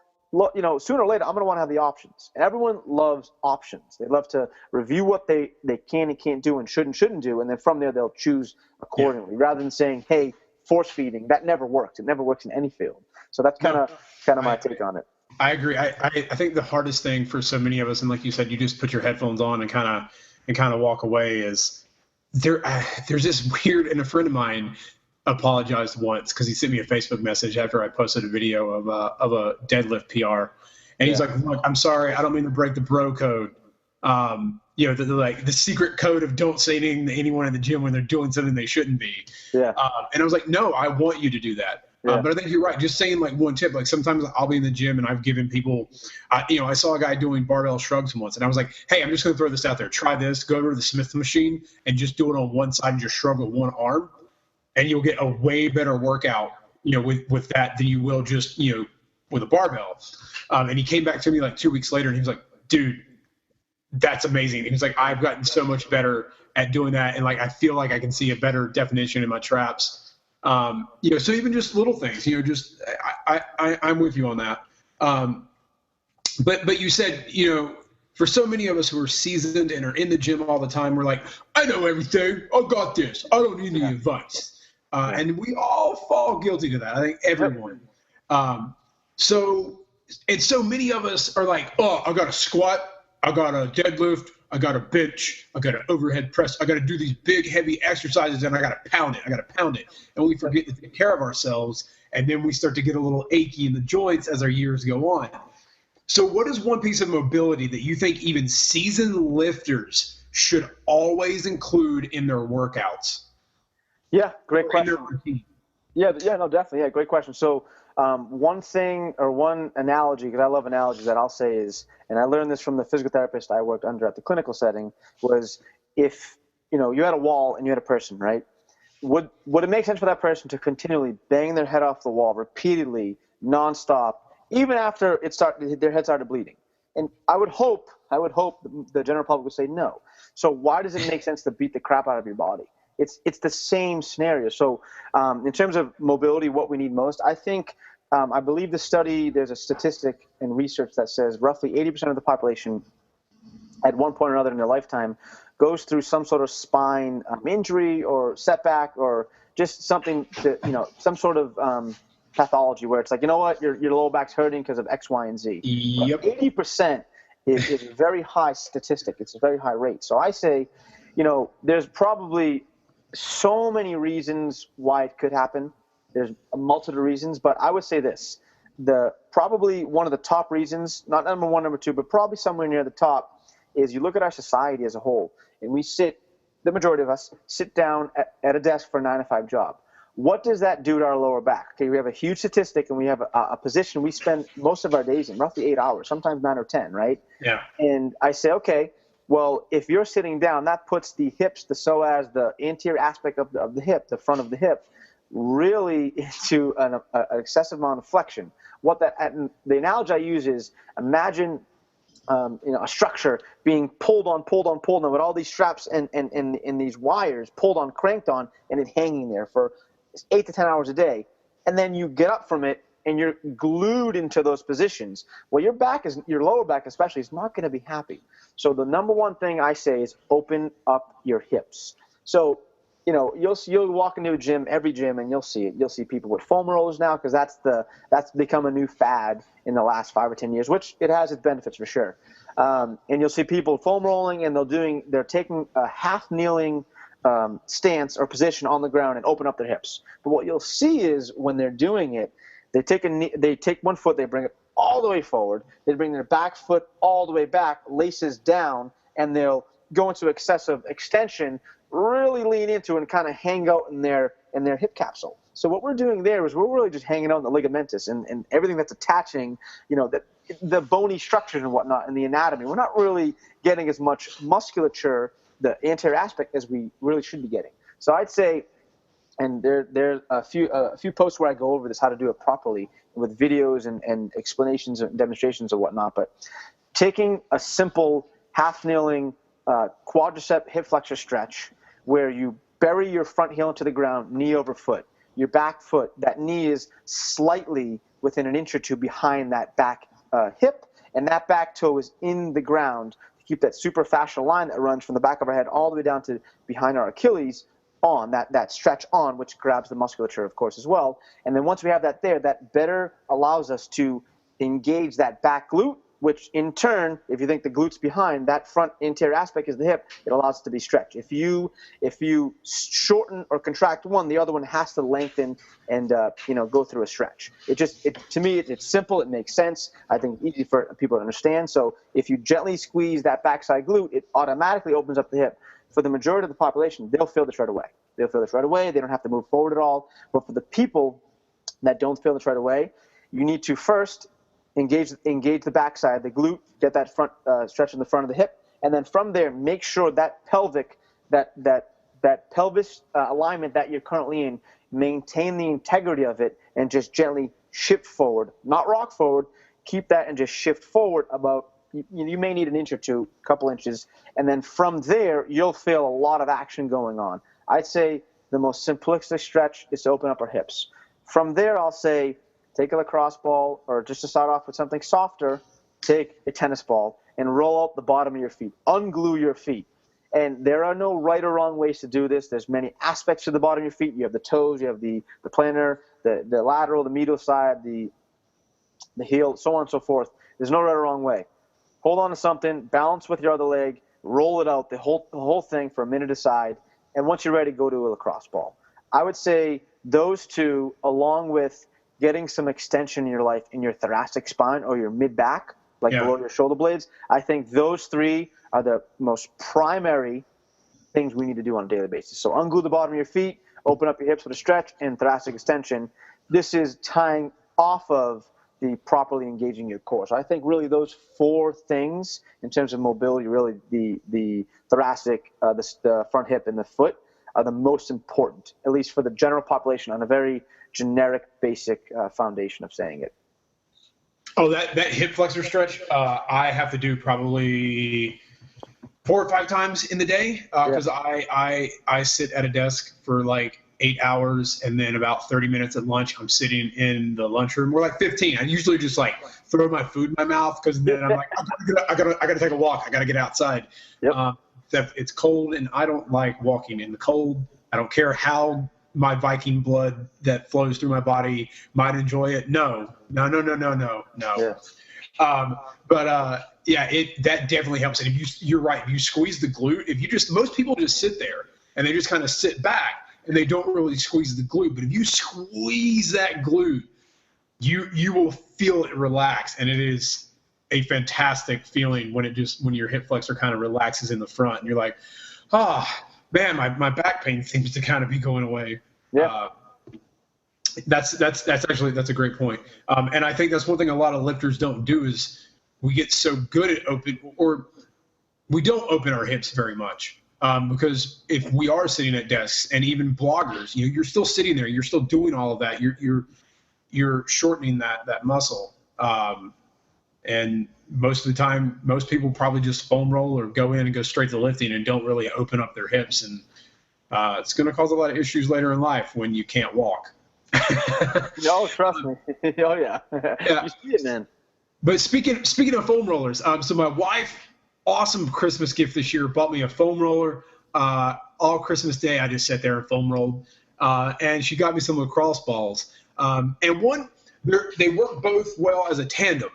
sooner or later, I'm going to want to have the options. And everyone loves options. They love to review what they can and can't do and shouldn't do, and then from there, they'll choose accordingly, rather than saying, hey, force feeding, that never works. It never works in any field. So that's kind of my take on it. I agree. I think the hardest thing for so many of us, and like you said, you just put your headphones on and kind of walk away, is there's this weird, and a friend of mine apologized once because he sent me a Facebook message after I posted a video of a deadlift PR, And he's like, look, I'm sorry, I don't mean to break the bro code. The secret code of don't say anything to anyone in the gym when they're doing something they shouldn't be. Yeah. And I was like, no, I want you to do that. Yeah. But I think you're right. Just saying like one tip, like sometimes I'll be in the gym and I've given people, I saw a guy doing barbell shrugs once and I was like, hey, I'm just going to throw this out there. Try this, go over to the Smith machine and just do it on one side and just shrug with one arm. And you'll get a way better workout, with that than you will just, with a barbell. And he came back to me like 2 weeks later and he was like, dude, that's amazing. He was like, I've gotten so much better at doing that. And like, I feel like I can see a better definition in my traps. So even just little things, I'm with you on that. But you said, for so many of us who are seasoned and are in the gym all the time, we're like, I know everything. I got this. I don't need any advice. And we all fall guilty to that. I think everyone. So many of us are like, oh, I got a squat. I got a deadlift. I got a bench. I got an overhead press. I got to do these big, heavy exercises, and I got to pound it. And we forget to take care of ourselves, and then we start to get a little achy in the joints as our years go on. So what is one piece of mobility that you think even seasoned lifters should always include in their workouts? Yeah, great question. Yeah, no, definitely. Yeah, great question. So one thing or one analogy, because I love analogies, that I'll say is, and I learned this from the physical therapist I worked under at the clinical setting, was if you had a wall and you had a person, right? Would it make sense for that person to continually bang their head off the wall repeatedly, nonstop, even after their head started bleeding? And I would hope the general public would say no. So why does it make sense to beat the crap out of your body? It's the same scenario. So in terms of mobility, what we need most, I think, I believe there's a statistic and research that says roughly 80% of the population at one point or another in their lifetime goes through some sort of spine injury or setback or just something that, some sort of pathology where it's like, you know what, your lower back's hurting because of X, Y, and Z. Yep. 80% is a very high statistic. It's a very high rate. So I say, there's probably so many reasons why it could happen. There's a multitude of reasons, but I would say this. Probably one of the top reasons, not number one, number two, but probably somewhere near the top, is you look at our society as a whole, and the majority of us sit down at a desk for a 9-to-5 job. What does that do to our lower back? Okay, we have a huge statistic, and we have a position we spend most of our days in, roughly 8 hours, sometimes 9 or 10, right? Yeah. And I say, okay, well, if you're sitting down, that puts the hips, the psoas, the anterior aspect of the hip, the front of the hip, really into an excessive amount of flexion. The analogy I use is, imagine a structure being pulled on with all these straps and these wires pulled on, cranked on, and it hanging there for 8 to 10 hours a day. And then you get up from it and you're glued into those positions. Well, your lower back especially is not going to be happy. So the number one thing I say is open up your hips. So, you'll walk into a gym, every gym, and you'll see it. You'll see people with foam rollers now, because that's become a new fad in the last 5 or 10 years, which it has its benefits for sure. And you'll see people foam rolling, and they're taking a half kneeling stance or position on the ground and open up their hips. But what you'll see is when they're doing it, they take one foot, they bring it all the way forward, they bring their back foot all the way back, laces down, and they'll go into excessive extension, really lean into and kind of hang out in their hip capsule. So what we're doing there is we're really just hanging out in the ligamentous and everything that's attaching, the bony structures and whatnot and the anatomy. We're not really getting as much musculature, the anterior aspect, as we really should be getting. So I'd say, and there's a few posts where I go over this, how to do it properly with videos and explanations and demonstrations and whatnot. But taking a simple half kneeling quadricep hip flexor stretch where you bury your front heel into the ground, knee over foot, your back foot, that knee is slightly within an inch or two behind that back hip, and that back toe is in the ground to keep that superfascial line that runs from the back of our head all the way down to behind our Achilles on, that stretch on, which grabs the musculature, of course, as well. And then once we have that there, that better allows us to engage that back glute which in turn, if you think the glute's behind, that front anterior aspect is the hip, it allows it to be stretched. If you shorten or contract one, the other one has to lengthen and go through a stretch. To me, it's simple. It makes sense. I think it's easy for people to understand. So if you gently squeeze that backside glute, it automatically opens up the hip. For the majority of the population, they'll feel this right away. They'll feel this right away. They don't have to move forward at all. But for the people that don't feel this right away, you need to first engage the backside, the glute, get that front stretch in the front of the hip, and then from there, make sure that pelvic, that pelvis alignment that you're currently in, maintain the integrity of it, and just gently shift forward, not rock forward. Keep that and just shift forward about. You may need an inch or two, a couple inches, and then from there, you'll feel a lot of action going on. I'd say the most simplistic stretch is to open up our hips. From there, I'll say take a lacrosse ball, or just to start off with something softer, take a tennis ball and roll out the bottom of your feet. Unglue your feet. And there are no right or wrong ways to do this. There's many aspects to the bottom of your feet. You have the toes, you have the plantar, the lateral, the medial side, the heel, so on and so forth. There's no right or wrong way. Hold on to something, balance with your other leg, roll it out, the whole thing for a minute aside, and once you're ready, go to a lacrosse ball. I would say those two, along with getting some extension in your life in your thoracic spine or your mid-back, below your shoulder blades, I think those three are the most primary things we need to do on a daily basis. So unglue the bottom of your feet, open up your hips with a stretch, and thoracic extension. This is tying off of the properly engaging your core. So I think really those four things in terms of mobility, really the thoracic, the front hip, and the foot are the most important, at least for the general population, on a very generic, basic foundation of saying it. Oh, that hip flexor stretch, I have to do probably 4 or 5 times in the day because I sit at a desk for like 8 hours, and then about 30 minutes at lunch, I'm sitting in the lunchroom. We're like 15. I usually just like throw my food in my mouth because then I'm like, I gotta take a walk. I gotta get outside. Yep. It's cold, and I don't like walking in the cold. I don't care how my Viking blood that flows through my body might enjoy it. No. Yeah. That definitely helps. And you're right. If you squeeze the glute, most people just sit there and they just kind of sit back and they don't really squeeze the glute. But if you squeeze that glute, you will feel it relax, and it is a fantastic feeling when your hip flexor kind of relaxes in the front, and you're like, man, my back pain seems to kind of be going away. Yeah. That's a great point. And I think that's one thing a lot of lifters don't do is we get so good at we don't open our hips very much. Because if we are sitting at desks, and even bloggers, you're still sitting there, you're still doing all of that. You're shortening that muscle. And most of the time, most people probably just foam roll or go in and go straight to lifting and don't really open up their hips. And it's going to cause a lot of issues later in life when you can't walk. No, trust me. Oh, yeah. You see it, man. But speaking of foam rollers, so my wife, awesome Christmas gift this year, bought me a foam roller. All Christmas Day, I just sat there and foam rolled. And she got me some lacrosse balls. And they work both well as a tandem.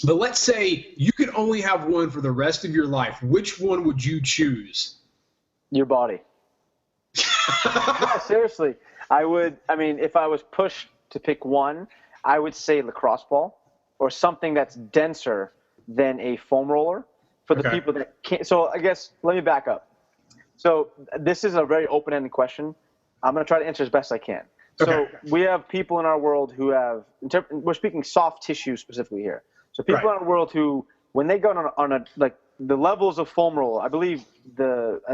But let's say you could only have one for the rest of your life. Which one would you choose? Your body. No, seriously. If I was pushed to pick one, I would say lacrosse ball or something that's denser than a foam roller for the people that can't. So I guess let me back up. So this is a very open-ended question. I'm going to try to answer as best I can. So we have people in our world who have, we're speaking soft tissue specifically here. So people in our world who, when they go on the levels of foam roller, I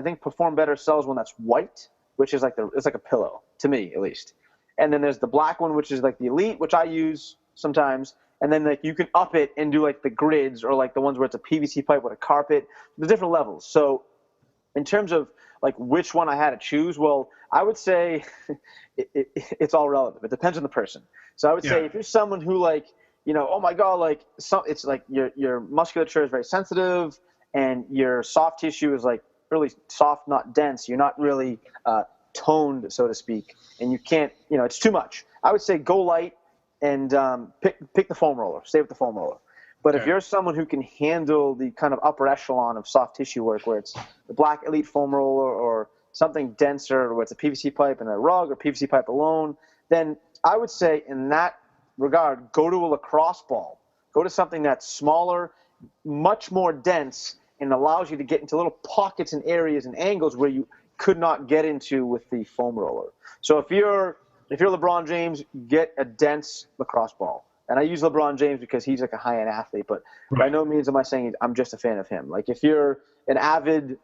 think Perform Better sells one that's white, which is it's like a pillow, to me at least. And then there's the black one, which is like the Elite, which I use sometimes. And then you can up it and do like the grids or like the ones where it's a PVC pipe with a carpet. There's different levels. So in terms of like which one I had to choose, well, I would say it's all relative. It depends on the person. So I would say if you're someone who oh my God, it's like your musculature is very sensitive and your soft tissue is like really soft, not dense. You're not really toned, so to speak, and you can't, it's too much. I would say go light and pick the foam roller. Stay with the foam roller. But if you're someone who can handle the kind of upper echelon of soft tissue work, where it's the black elite foam roller or something denser, where it's a PVC pipe and a rug or PVC pipe alone, then I would say in that regard, go to a lacrosse ball. Go to something that's smaller, much more dense, and allows you to get into little pockets and areas and angles where you could not get into with the foam roller. So if you're LeBron James, get a dense lacrosse ball. And I use LeBron James because he's like a high-end athlete, but by no means am I saying I'm just a fan of him. Like if you're on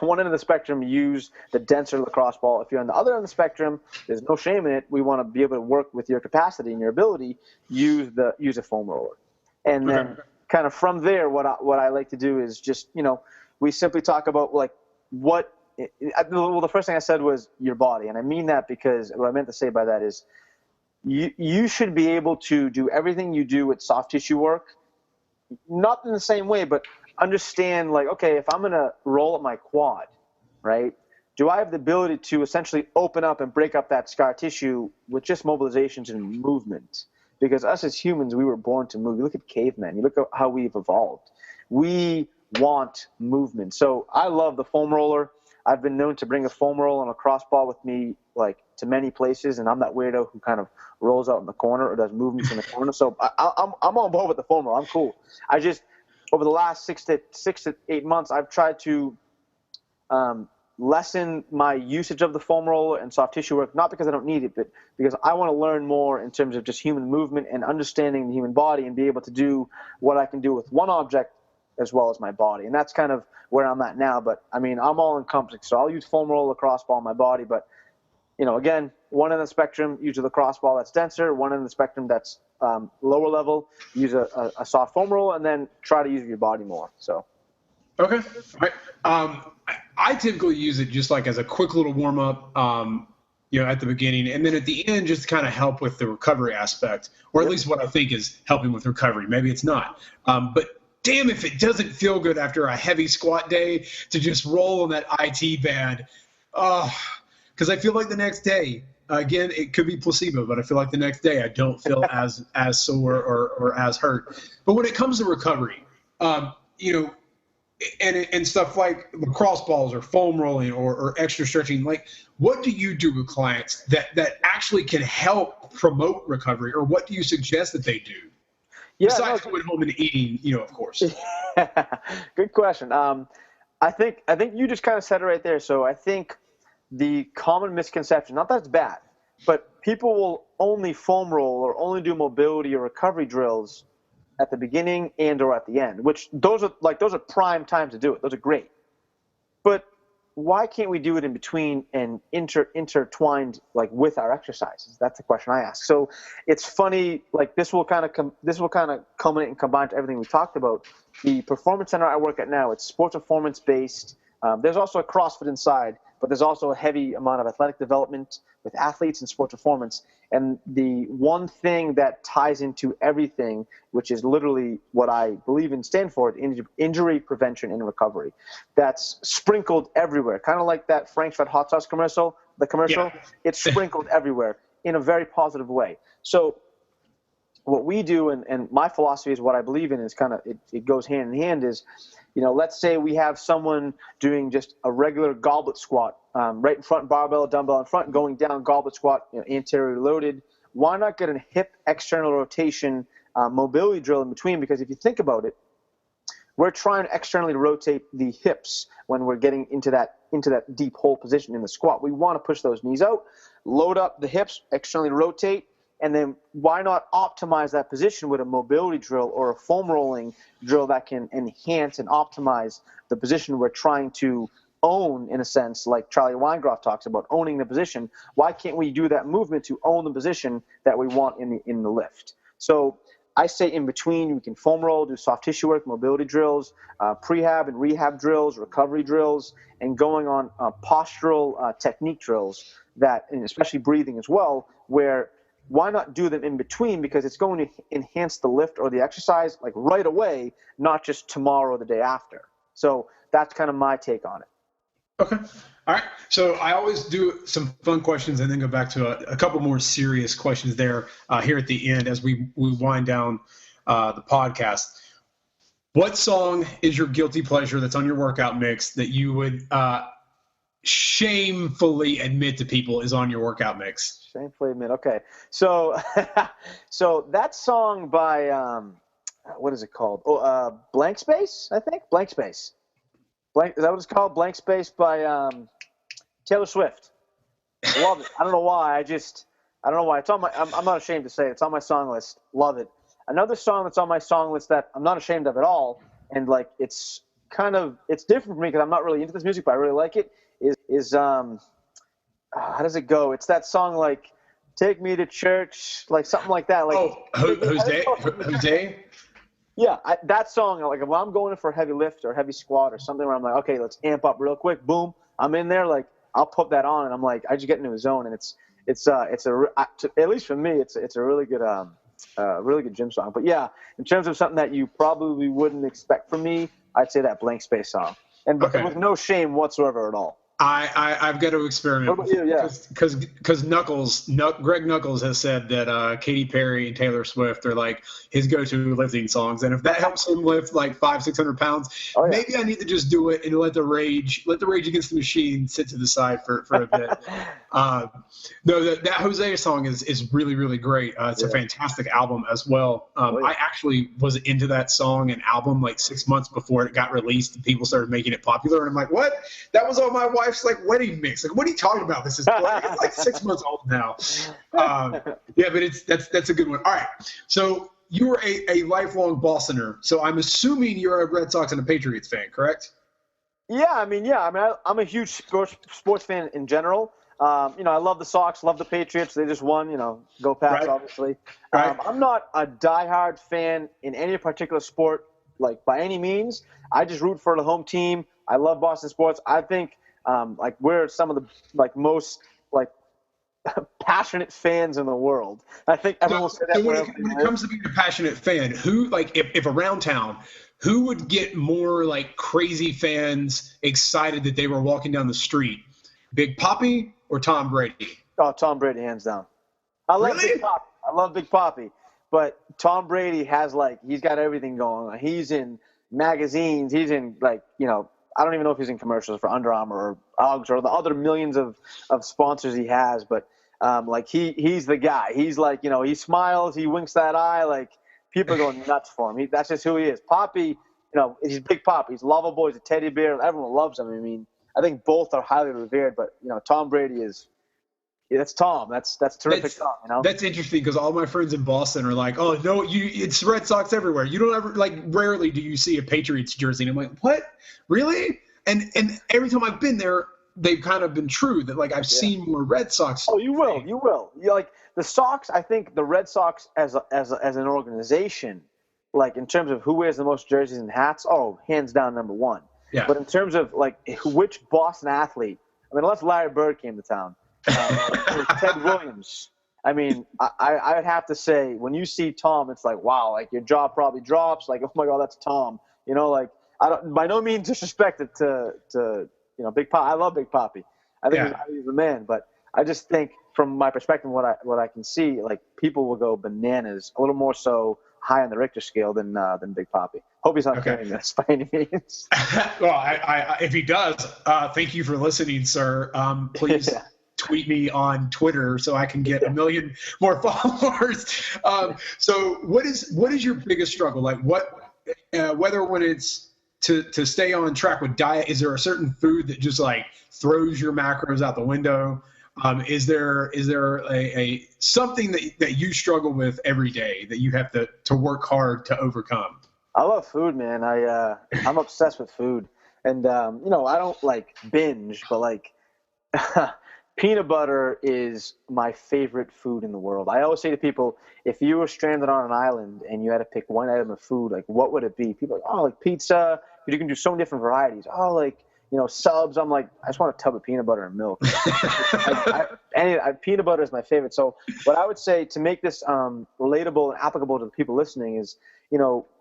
one end of the spectrum, use the denser lacrosse ball. If you're on the other end of the spectrum, there's no shame in it. We want to be able to work with your capacity and your ability. Use a foam roller, and then kind of from there, what I like to do is just we simply talk about like what. Well, the first thing I said was your body, and I mean that because what I meant to say by that is you should be able to do everything you do with soft tissue work, not in the same way, but understand like, okay, if I'm going to roll up my quad, right, do I have the ability to essentially open up and break up that scar tissue with just mobilizations and movement? Because us as humans, we were born to move. You look at cavemen. You look at how we've evolved. We want movement. So I love the foam roller. I've been known to bring a foam roller and a crossball with me like to many places, and I'm that weirdo who kind of rolls out in the corner or does movements in the corner. So I'm on board with the foam roller. I'm cool. I just over the last 6 to 8 months, I've tried to lessen my usage of the foam roller and soft tissue work, not because I don't need it, but because I want to learn more in terms of just human movement and understanding the human body and be able to do what I can do with one object as well as my body. And that's kind of where I'm at now. But I mean, I'm all encompassing. So I'll use foam roller, lacrosse ball on my body. But, again, one end of the spectrum, use a lacrosse ball that's denser. One end of the spectrum that's lower level, use a soft foam roller, and then try to use your body more. So. Okay. All right. I typically use it just like as a quick little warm up, at the beginning, and then at the end, just to kind of help with the recovery aspect, or at least what I think is helping with recovery. Maybe it's not, but damn if it doesn't feel good after a heavy squat day to just roll on that IT band. Because I feel like the next day, again, it could be placebo, but I feel like the next day I don't feel as sore or as hurt. But when it comes to recovery, and stuff like lacrosse balls or foam rolling or extra stretching, like what do you do with clients that actually can help promote recovery, or what do you suggest that they do? Yeah, besides going home and eating, of course. Good question. I think you just kind of said it right there. So I think the common misconception, not that it's bad, but people will only foam roll or only do mobility or recovery drills at the beginning and or at the end, which those are prime times to do it. Those are great. But why can't we do it in between and intertwined like with our exercises? That's the question I ask. So it's funny, like this will kind of culminate and combine to everything we talked about. The performance center I work at now, it's sports performance based. There's also a CrossFit inside, but there's also a heavy amount of athletic development with athletes and sports performance. And the one thing that ties into everything, which is literally what I believe in stand for, injury prevention and recovery. That's sprinkled everywhere, kind of like that Frank's Red Hot Sauce commercial. Yeah. It's sprinkled everywhere in a very positive way. So what we do, and my philosophy is what I believe in, is kind of it goes hand in hand, is let's say we have someone doing just a regular goblet squat, right in front, barbell, dumbbell in front, going down, goblet squat, anterior loaded. Why not get a hip external rotation mobility drill in between? Because if you think about it, we're trying to externally rotate the hips when we're getting into that deep hole position in the squat. We want to push those knees out, load up the hips, externally rotate, and then why not optimize that position with a mobility drill or a foam rolling drill that can enhance and optimize the position we're trying to own, in a sense, like Charlie Weingroff talks about, owning the position. Why can't we do that movement to own the position that we want in the lift? So I say in between, we can foam roll, do soft tissue work, mobility drills, prehab and rehab drills, recovery drills, and going on postural technique drills, and especially breathing as well, where why not do them in between? Because it's going to enhance the lift or the exercise like right away, not just tomorrow or the day after. So that's kind of my take on it. Okay. All right. So I always do some fun questions and then go back to a couple more serious questions there here at the end as we wind down the podcast. What song is your guilty pleasure that's on your workout mix that you would shamefully admit to people is on your workout mix? Shamefully admit. Okay. So so that song by what is it called? Oh, Blank Space, I think. Blank Space. Is that what it's called? Blank Space by Taylor Swift. Love it. I don't know why. I don't know why. It's on my. I'm not ashamed to say it. It's on my song list. Love it. Another song that's on my song list that I'm not ashamed of at all, and like it's different for me because I'm not really into this music, but I really like it. Is how does it go? It's that song like "Take Me to Church," like something like that. Like Jose. Yeah, that song. Like if I'm going in for a heavy lift or heavy squat or something, where I'm like, okay, let's amp up real quick. Boom, I'm in there. Like I'll put that on, and I'm like, I just get into a zone, and it's at least for me, it's a really good gym song. But yeah, in terms of something that you probably wouldn't expect from me, I'd say that Blank Space song, and with no shame whatsoever at all. I've got to experiment because Greg Knuckles has said that Katy Perry and Taylor Swift are like his go-to lifting songs, and if that helps him lift like 500-600 pounds, maybe I need to just do it and let the Rage Against the Machine sit to the side for a bit. No, that Jose song is really, really great. It's a fantastic album as well. I actually was into that song and album like 6 months before it got released and people started making it popular, and I'm like, what? That was on my wife's like wedding mix. Like, what are you talking about? This is it's like 6 months old now. Yeah, but that's a good one. All right, so you were a lifelong Bostoner, so I'm assuming you're a Red Sox and a Patriots fan, correct? I'm a huge sports fan in general. I love the Sox, love the Patriots. They just won, go Pats, obviously. Right. I'm not a diehard fan in any particular sport, like by any means. I just root for the home team. I love Boston sports. I think we're some of the most passionate fans in the world. I think everyone will say that. So when it comes to being a passionate fan, who if around town, who would get more like crazy fans excited that they were walking down the street? Big Papi or Tom Brady? Oh, Tom Brady, hands down. I love Big Papi, but Tom Brady has he's got everything going on. He's in magazines. He's in I don't even know if he's in commercials for Under Armour or Uggs or the other millions of sponsors he has, but he's the guy. He's he smiles, he winks that eye, people are going nuts for him. That's just who he is. Papi, he's Big Papi. He's lovable. He's a teddy bear. Everyone loves him. I mean, I think both are highly revered, but Tom Brady that's Tom. That's a terrific Tom. That's interesting because all my friends in Boston are like, oh no, it's Red Sox everywhere. You don't ever rarely do you see a Patriots jersey. And I'm like, what? Really? And every time I've been there, they've kind of been true that I've seen more Red Sox. Oh, you will. You the Sox. I think the Red Sox as an organization, in terms of who wears the most jerseys and hats, hands down number one. Yeah. But in terms of which Boston athlete, unless Larry Bird came to town, or Ted Williams, I would have to say when you see Tom, it's like, wow, your jaw probably drops. Oh my God, that's Tom. I don't by no means disrespect it to Big Papi. I love Big Papi. I think he's the man, but I just think from my perspective, what I can see, people will go bananas a little more so high on the Richter scale than Big Papi. Hope he's not hearing this by any means. Well, if he does, thank you for listening, sir. Please tweet me on Twitter so I can get 1 million more followers. So what is your biggest struggle? Whether when it's to stay on track with diet, is there a certain food that just throws your macros out the window? Is there a something that you struggle with every day that you have to work hard to overcome? I love food, man. I'm obsessed with food, and I don't binge, but peanut butter is my favorite food in the world. I always say to people, if you were stranded on an island and you had to pick one item of food, what would it be? People are like, pizza, but you can do so many different varieties. Subs. I'm like, I just want a tub of peanut butter and milk. Peanut butter is my favorite. So what I would say to make this relatable and applicable to the people listening is,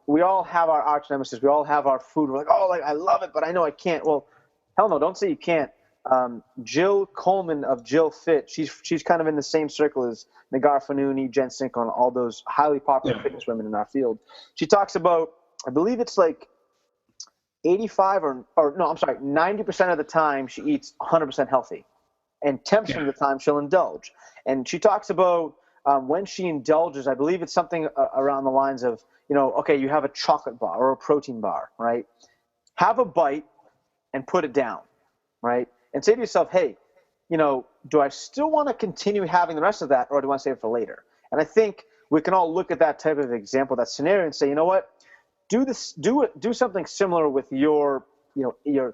we all have our arch nemesis. We all have our food. We're like, I love it, but I know I can't. Well, hell no, don't say you can't. Jill Coleman of Jill Fit, she's kind of in the same circle as Nagar Fanuni, Jen Sinkon, all those highly popular fitness women in our field. She talks about, I believe it's like 90% of the time she eats 100% healthy, and 10% of the time she'll indulge. And she talks about when she indulges, I believe it's something around the lines of, okay, you have a chocolate bar or a protein bar, right? Have a bite and put it down, right? And say to yourself, hey, do I still want to continue having the rest of that, or do I want to save it for later? And I think we can all look at that type of example, that scenario, and say, you know what? Do something similar with your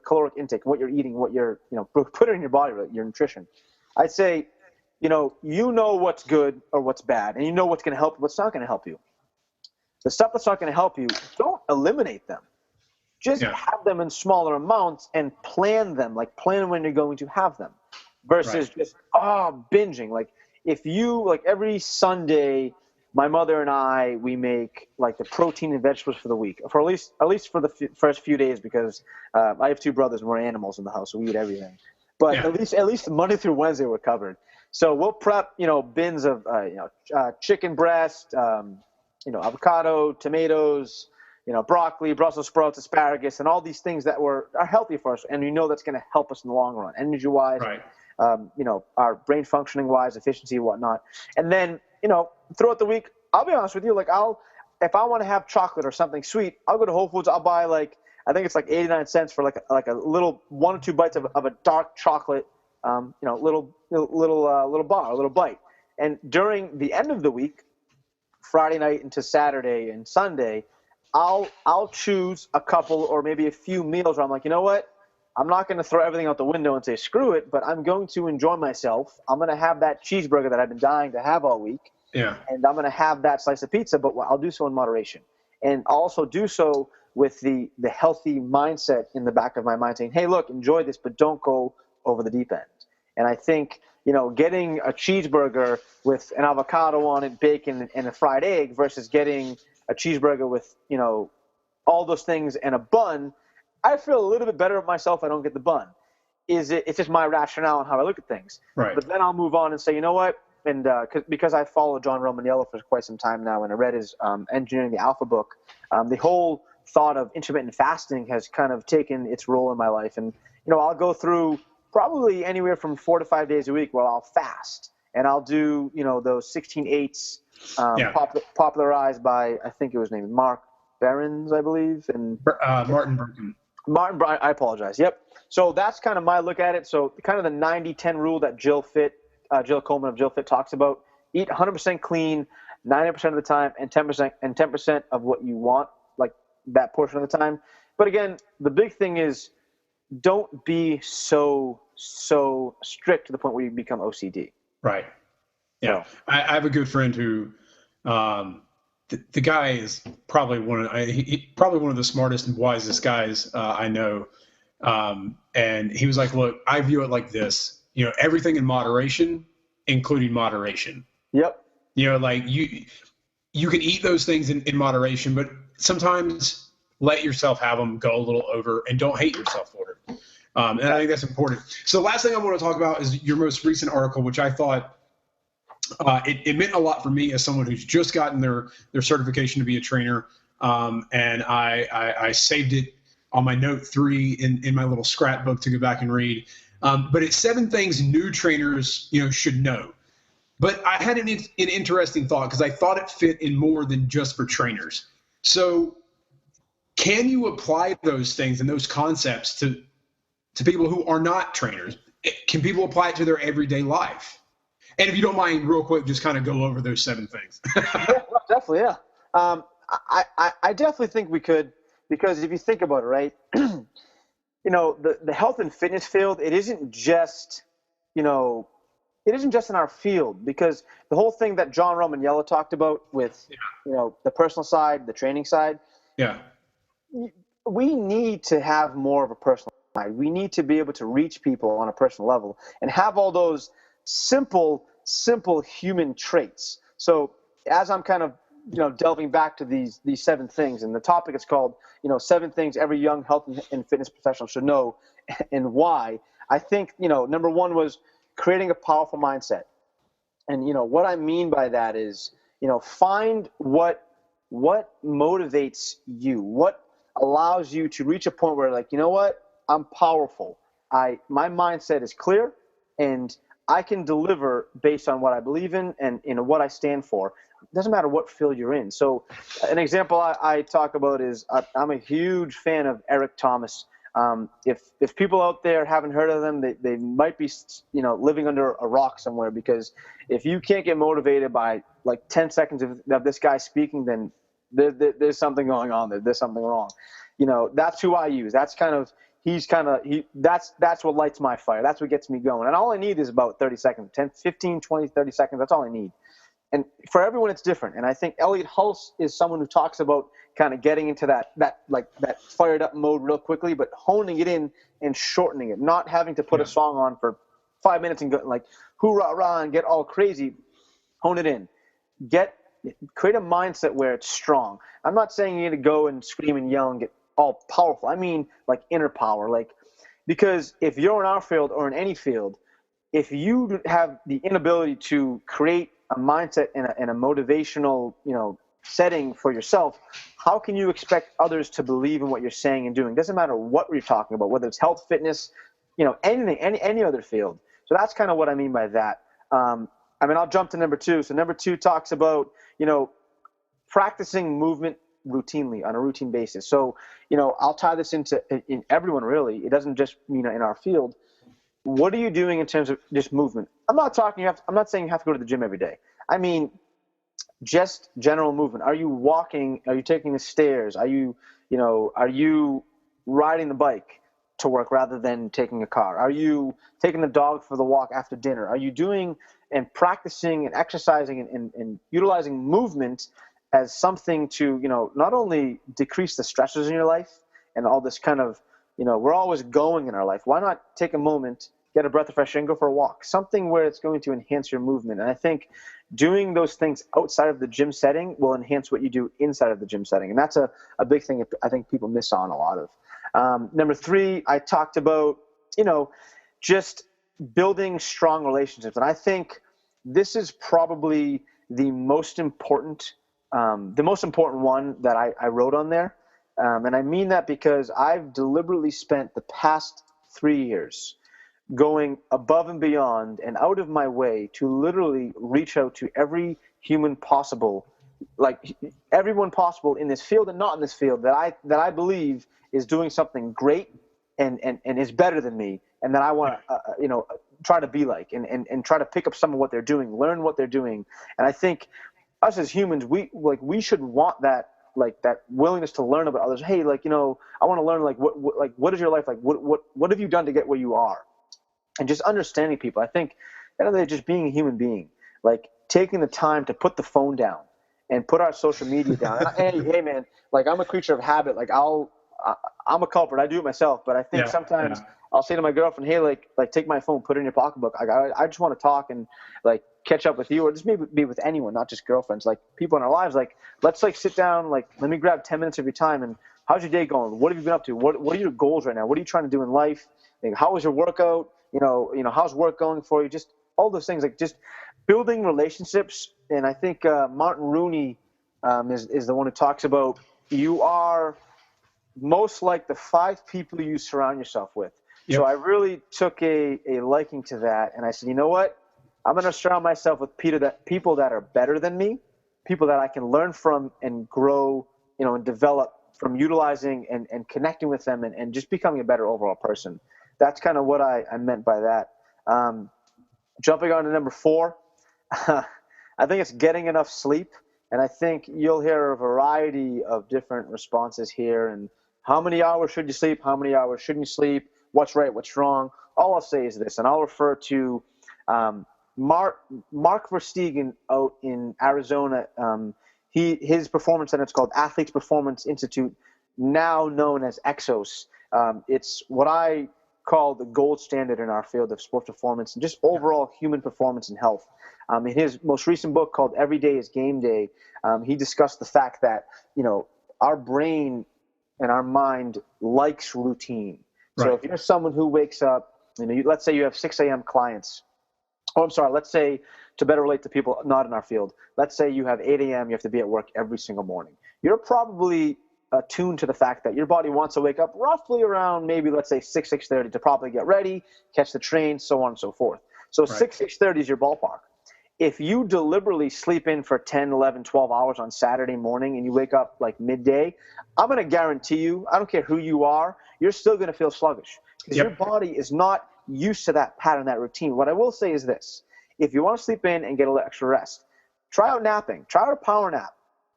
caloric intake, what you're eating, what you're, put it in your body, your nutrition. I'd say, what's good or what's bad, and you know what's going to help, what's not going to help you. The stuff that's not going to help you, don't eliminate them. Just have them in smaller amounts and plan them, like plan when you're going to have them, versus just binging. Like if you, like every Sunday, my mother and I, we make like the protein and vegetables for the week, for at least for the first few days, because I have two brothers and we're animals in the house, so we eat everything. But at least Monday through Wednesday we're covered. So we'll prep, bins of chicken breast, avocado, tomatoes, broccoli, Brussels sprouts, asparagus, and all these things that are healthy for us, and that's going to help us in the long run, energy-wise, our brain functioning-wise, efficiency and whatnot. And then, throughout the week, I'll be honest with you, if I want to have chocolate or something sweet, I'll go to Whole Foods, I'll buy I think it's 89 cents for like a little 1 or 2 bites of a dark chocolate, little bar, a little bite. And during the end of the week, Friday night into Saturday and Sunday, I'll choose a couple or maybe a few meals where I'm like, you know what? I'm not going to throw everything out the window and say screw it, but I'm going to enjoy myself. I'm going to have that cheeseburger that I've been dying to have all week. Yeah. And I'm going to have that slice of pizza, but I'll do so in moderation. And I'll also do so with the healthy mindset in the back of my mind saying, hey, look, enjoy this, but don't go over the deep end. And I think, getting a cheeseburger with an avocado on it, bacon, and a fried egg versus getting a cheeseburger with, all those things and a bun, I feel a little bit better of myself if I don't get the bun. It's just my rationale on how I look at things. Right. But then I'll move on and say, you know what? And because I followed John Romaniello for quite some time now, and I read his Engineering the Alpha book, the whole thought of intermittent fasting has kind of taken its role in my life. And, I'll go through probably anywhere from 4 to 5 days a week where I'll fast. And I'll do, those 16/8s popularized by, I think it was named Mark Behrens, I believe. And Martin Bergen. I apologize. Yep. So that's kind of my look at it. So kind of the 90-10 rule that Jill Coleman of Jill Fit talks about: eat 100% clean 90% of the time, and 10% of what you want, like that portion of the time. But again, the big thing is don't be so strict to the point where you become OCD. Right. Yeah. So, I have a good friend who, the guy is probably one of the smartest and wisest guys I know. And he was like, look, I view it like this, everything in moderation, including moderation. Yep. Like you can eat those things in moderation, but sometimes let yourself have them go a little over, and don't hate yourself for it. And I think that's important. So the last thing I want to talk about is your most recent article, which I thought it meant a lot for me as someone who's just gotten their certification to be a trainer. And I saved it on my note 3 in my little scrapbook to go back and read. But it's 7 things new trainers, should know. But I had an interesting thought, because I thought it fit in more than just for trainers. So can you apply those things and those concepts to people who are not trainers? Can people apply it to their everyday life? And if you don't mind, real quick, just kind of go over those 7 things. Yeah, definitely, yeah. I definitely think we could, because if you think about it, right, the health and fitness field, it isn't just in our field, because the whole thing that John Romaniello talked about with, the personal side, the training side. Yeah. We need to have more of a personal side. We need to be able to reach people on a personal level and have all those simple human traits. So as I'm kind of, delving back to these 7 things, and the topic is called, 7 things every young health and fitness professional should know and why. I think, number one was creating a powerful mindset. And, what I mean by that is, find what motivates you, what allows you to reach a point where, like, you know what, I'm powerful. My mindset is clear, and I can deliver based on what I believe in and what I stand for. It doesn't matter what field you're in. So an example I talk about is I'm a huge fan of Eric Thomas. If people out there haven't heard of them, they might be living under a rock somewhere, because if you can't get motivated by like 10 seconds of this guy speaking, then there's something going on there. There's something wrong. That's who I use. That's that's what lights my fire. That's what gets me going. And all I need is about 30 seconds, 10, 15, 20, 30 seconds. That's all I need. And for everyone, it's different. And I think Elliot Hulse is someone who talks about kind of getting into that fired up mode real quickly, but honing it in and shortening it, not having to put a song on for 5 minutes and go like hoorah rah and get all crazy. Hone it in. Create a mindset where it's strong. I'm not saying you need to go and scream and yell and get all powerful. I mean like inner power, because if you're in our field or in any field, if you have the inability to create a mindset and a motivational, setting for yourself, how can you expect others to believe in what you're saying and doing? It doesn't matter what you're talking about, whether it's health, fitness, anything, any other field. So that's kind of what I mean by that. I'll jump to number 2. So number 2 talks about, practicing movement routinely on a routine basis. So, I'll tie this in everyone really. It doesn't just, in our field. What are you doing in terms of just movement? I'm not saying you have to go to the gym every day. I mean, just general movement. Are you walking? Are you taking the stairs? Are you riding the bike to work rather than taking a car? Are you taking the dog for the walk after dinner? Are you doing and practicing and exercising and utilizing movement as something to, not only decrease the stresses in your life and all this kind of, we're always going in our life. Why not take a moment, get a breath of fresh air, and go for a walk? Something where it's going to enhance your movement. And I think doing those things outside of the gym setting will enhance what you do inside of the gym setting. And that's a big thing I think people miss on a lot of. Number 3, I talked about, just building strong relationships. And I think this is probably the most important one that I wrote on there. And I mean that because I've deliberately spent the past 3 years going above and beyond and out of my way to literally reach out to every human possible, like everyone possible in this field and not in this field that I believe is doing something great and is better than me, and that I want to try to be like and try to pick up some of what they're doing, learn what they're doing. And I think us as humans, we should want that, like that willingness to learn about others. Hey, I want to learn what is your life like? What have you done to get where you are? And just understanding people. I think they're just being a human being, like taking the time to put the phone down and put our social media down. hey man, I'm a creature of habit. I'm a culprit. I do it myself, but I think sometimes I'll say to my girlfriend, hey, like take my phone, put it in your pocketbook. I just want to talk and catch up with you, or just maybe be with anyone, not just girlfriends, people in our lives. Let's sit down, let me grab 10 minutes of your time. And how's your day going? What have you been up to? What are your goals right now? What are you trying to do in life? How was your workout? How's work going for you? Just all those things, just building relationships. And I think Martin Rooney is the one who talks about you are most like the 5 people you surround yourself with. Yep. So I really took a liking to that, and I said, you know what? I'm going to surround myself with people that are better than me, people that I can learn from and grow, and develop from utilizing and connecting with them and just becoming a better overall person. That's kind of what I meant by that. Jumping on to number 4, I think it's getting enough sleep. And I think you'll hear a variety of different responses here. And how many hours should you sleep? How many hours shouldn't you sleep? What's right? What's wrong? All I'll say is this, and I'll refer to Mark Verstegen out in Arizona. His performance center, it's called Athletes Performance Institute, now known as Exos. It's what I call the gold standard in our field of sports performance and just overall human performance and health. In his most recent book called Every Day is Game Day, he discussed the fact that, our brain and our mind likes routine. Right. So if you're someone who wakes up, let's say you have 6 a.m. clients. Oh, I'm sorry. Let's say, to better relate to people not in our field, let's say you have 8 a.m. You have to be at work every single morning. You're probably attuned to the fact that your body wants to wake up roughly around maybe, let's say, 6:30 to probably get ready, catch the train, so on and so forth. So right. 6:30 is your ballpark. If you deliberately sleep in for 10, 11, 12 hours on Saturday morning and you wake up like midday, I'm going to guarantee you, I don't care who you are, you're still going to feel sluggish because your body is not used to that pattern, that routine. What I will say is this. If you want to sleep in and get a little extra rest, try out napping. Try out a power nap.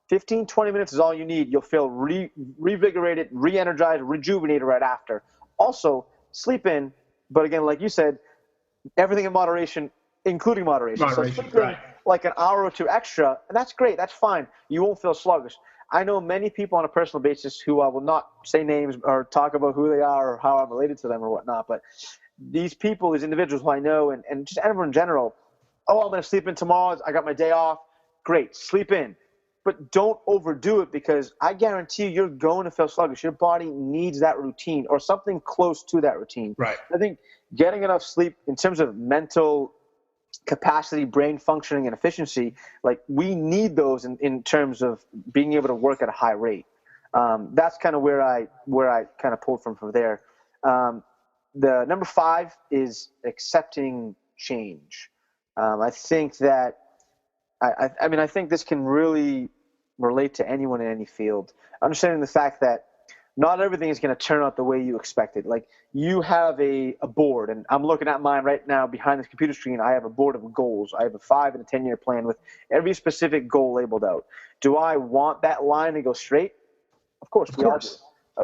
15, 20 minutes is all you need. You'll feel revigorated, re-energized, rejuvenated right after. Also, sleep in, but again, like you said, everything in moderation, including moderation. So sleep in like an hour or two extra, and that's great. That's fine. You won't feel sluggish. I know many people on a personal basis who I will not say names or talk about who they are or how I'm related to them or whatnot, but these people, these individuals who I know, and just everyone in general, I'm going to sleep in tomorrow. I got my day off. Great, sleep in. But don't overdo it because I guarantee you're going to feel sluggish. Your body needs that routine or something close to that routine. Right. I think getting enough sleep in terms of mental capacity, brain functioning, and efficiency, like we need those in terms of being able to work at a high rate. That's kind of where I kind of pulled from there. The number 5 is accepting change. I think that I think this can really relate to anyone in any field. Understanding the fact that not everything is going to turn out the way you expected. Like you have a board, and I'm looking at mine right now behind this computer screen. I have a board of goals. I have a 5 and a 10-year plan with every specific goal labeled out. Do I want that line to go straight? Of course, we all do.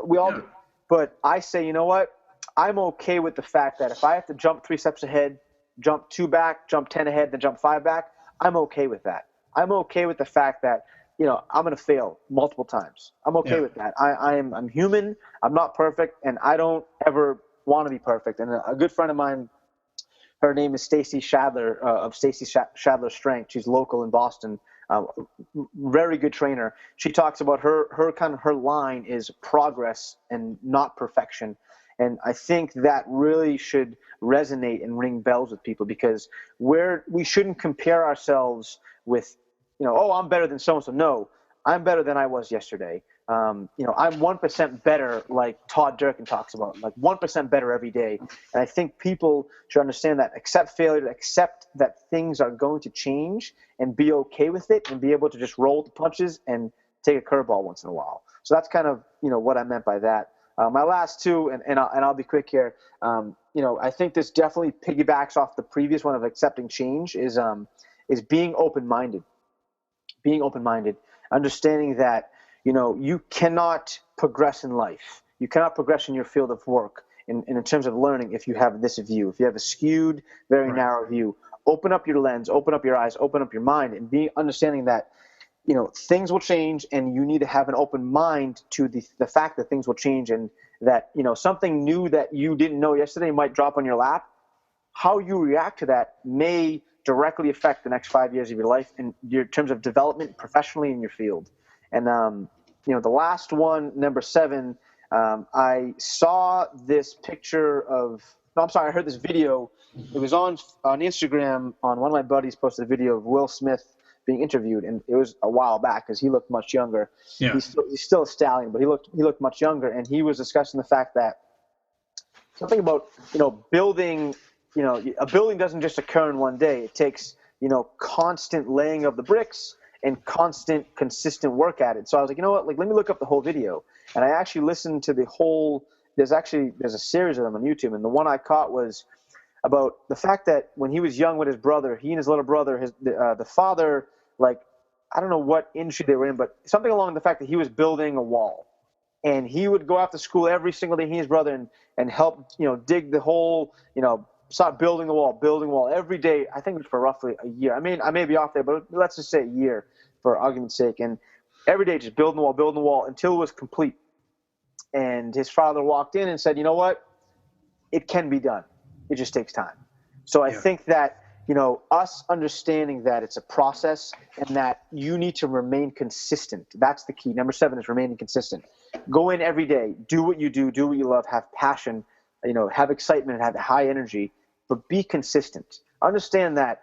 We all do. But I say, you know what? I'm okay with the fact that if I have to jump 3 steps ahead, jump 2 back, jump 10 ahead, then jump 5 back, I'm okay with that. I'm okay with the fact that, I'm going to fail multiple times. I'm okay with that. I'm human. I'm not perfect, and I don't ever want to be perfect. And a good friend of mine, her name is Stacy Shadler of Stacy Shadler Strength. She's local in Boston. Very good trainer. She talks about her line is progress and not perfection. And I think that really should resonate and ring bells with people because we shouldn't compare ourselves with, I'm better than so-and-so. No, I'm better than I was yesterday. I'm 1% better, like Todd Durkin talks about, like 1% better every day. And I think people should understand that, accept failure, accept that things are going to change and be okay with it and be able to just roll the punches and take a curveball once in a while. So that's kind of, what I meant by that. My last 2, and I'll be quick here. I think this definitely piggybacks off the previous one of accepting change is being open-minded. Being open-minded, understanding that you cannot progress in life. You cannot progress in your field of work in terms of learning if you have this view. If you have a skewed, very narrow view, open up your lens, open up your eyes, open up your mind, and understanding that things will change, and you need to have an open mind to the fact that things will change, and that something new that you didn't know yesterday might drop on your lap. How you react to that may directly affect the next 5 years of your life in terms of development professionally in your field. And the last one, number 7, I saw this picture I heard this video. It was on Instagram. On one of my buddies posted a video of Will Smith being interviewed, and it was a while back because he looked much younger. Yeah. He's still a stallion, but he looked much younger, and he was discussing the fact that something about building. A building doesn't just occur in one day. It takes constant laying of the bricks and constant, consistent work at it. So I was like, let me look up the whole video, and I actually listened to the whole. There's a series of them on YouTube, and the one I caught was about the fact that when he was young with his brother, he and his little brother, the father, like, I don't know what industry they were in, but something along the fact that he was building a wall. And he would go after school every single day, he and his brother, and help, dig the hole, start building the wall every day. I think it was for roughly a year. I may be off there, but let's just say a year for argument's sake. And every day just building the wall until it was complete. And his father walked in and said, you know what? It can be done. It just takes time. So I think that, us understanding that it's a process and that you need to remain consistent. That's the key. Number 7 is remaining consistent. Go in every day. Do what you do. Do what you love. Have passion have excitement, have high energy, but be consistent. Understand that,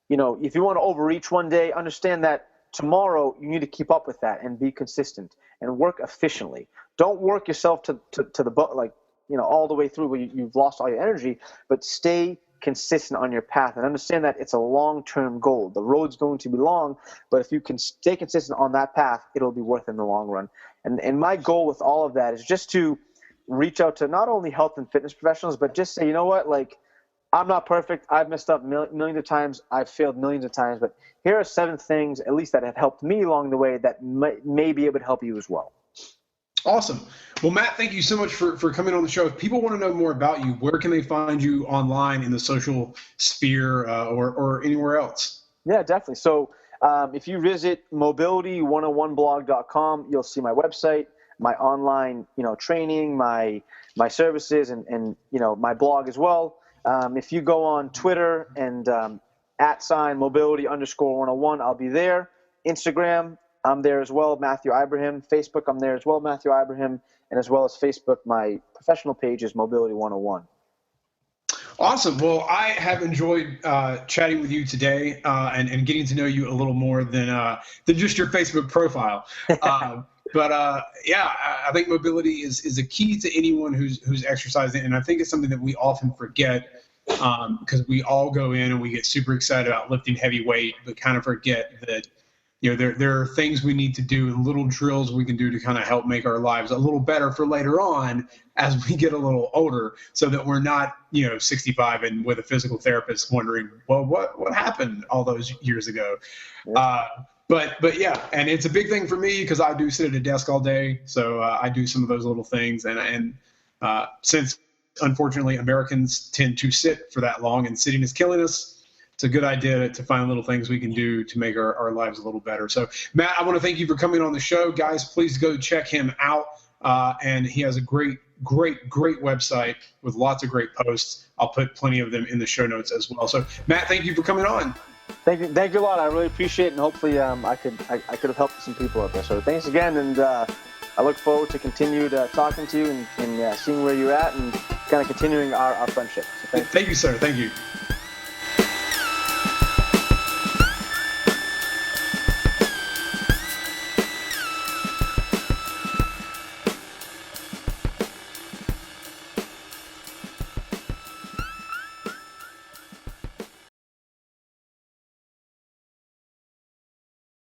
if you want to overreach one day, understand that tomorrow you need to keep up with that and be consistent and work efficiently. Don't work yourself to the all the way through where you've lost all your energy, but stay consistent on your path and understand that it's a long-term goal. The road's going to be long, but if you can stay consistent on that path, it'll be worth it in the long run. And my goal with all of that is just to reach out to not only health and fitness professionals, but just say, I'm not perfect. I've messed up millions of times. I've failed millions of times, but here are 7 things, at least, that have helped me along the way that may be able to help you as well. Awesome. Well, Matt, thank you so much for coming on the show. If people want to know more about you, where can they find you online in the social sphere or anywhere else? Yeah, definitely. So if you visit mobility101blog.com, you'll see my website, my online training, my services, and my blog as well. If you go on Twitter and @mobility_101, I'll be there. Instagram, I'm there as well, Matthew Ibrahim. Facebook, I'm there as well, Matthew Ibrahim. And as well as Facebook, my professional page is Mobility 101. Awesome. Well, I have enjoyed chatting with you today and getting to know you a little more than just your Facebook profile. But I think mobility is a key to anyone who's exercising, and I think it's something that we often forget because we all go in and we get super excited about lifting heavy weight, but kind of forget that there are things we need to do and little drills we can do to kind of help make our lives a little better for later on as we get a little older, so that we're not 65 and with a physical therapist wondering, well, what happened all those years ago. Yeah. But yeah, and it's a big thing for me because I do sit at a desk all day, so I do some of those little things, and since unfortunately Americans tend to sit for that long and sitting is killing us, it's a good idea to find little things we can do to make our lives a little better. So Matt, I want to thank you for coming on the show. Guys, please go check him out, and he has a great website with lots of great posts. I'll put plenty of them in the show notes as well. So Matt, thank you for coming on. Thank you a lot. I really appreciate it, and hopefully I could have helped some people out there. So thanks again, and I look forward to continue talking to you and seeing where you're at and kind of continuing our friendship. So thank you, sir. Thank you.